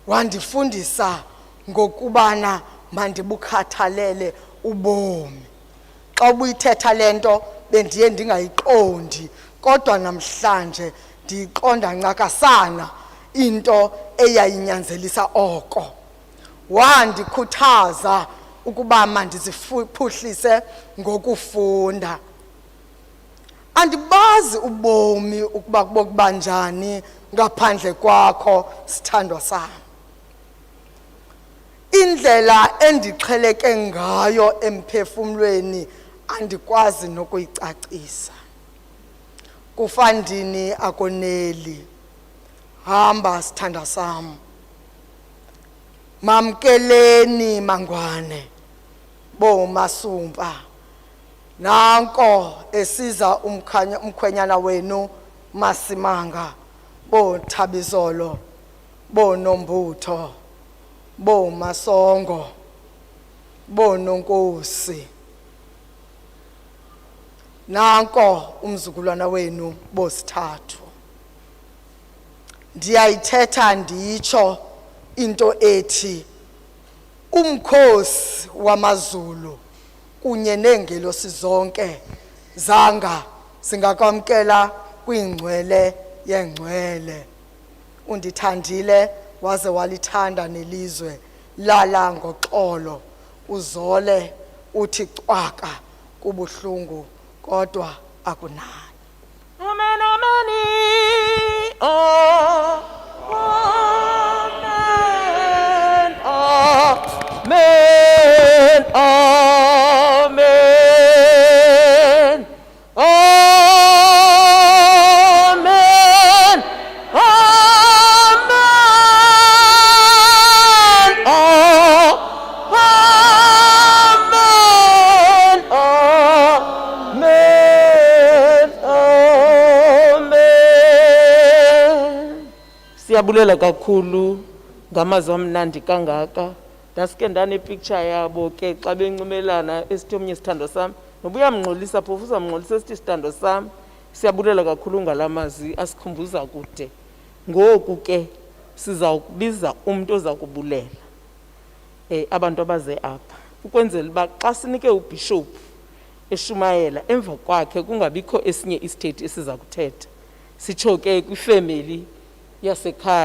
wandifundisa ngokubana mandibukhathalele ubomi. Xa ubuyithetha lento bendiye ndingayiqondi kodwa namhlanje ndiyiqonda ncakasana into eyayinyanzelisa oko. Wandikhuthaza ukuba mandiziphuhlise ngokufunda. Andibazi ubomi ukuba kubokuba njani ngaphandle kwakho sithandwa sam. Indlela endiqheleke ngayo emphefumlweni andikwazi nokuyicacisa. Kufandini akoneli hamba sithandwa sam. Mamkeleni mangwane bomasumpa. Nanko esiza umkhwenyana wenu Masimanga boThabizolo boNombutho boMasongo boNonkosi. Nanko umzukulwana wenu bosithathu. Ndiyayithetha nditsho into ethi umkhosi wamaZulu kunye neengelosi zonke zanga singakwamkela kwingcwele yengcwele. Undithandile waze walithanda nelizwe lala ngoxolo. Uzole uthi cwaka kubuhlungu kodwa akunani. Amen, amen. Oh, amen, amen, amen, amen, amen, siyabulela kakhulu ngamazwi amnandi kangaka. Ndaske ndanepicture yabo ke xa bencumelana esithi omnye sithandwa sam nobuya mngxolisa phofu uzamngxolisa esithi sithandwa sam. Siyabulela kakhulu ngalamazwi asikhumbuza kude. Ngoku ke sizawubiza umuntu oza kubulela abantu abaze apha ukwenzela uba xa sinike ubishop eshumayela emva kwakhe kungabikho esinye isithethe esiza kuthetha. Sitsho ke kwifamily yasekhaya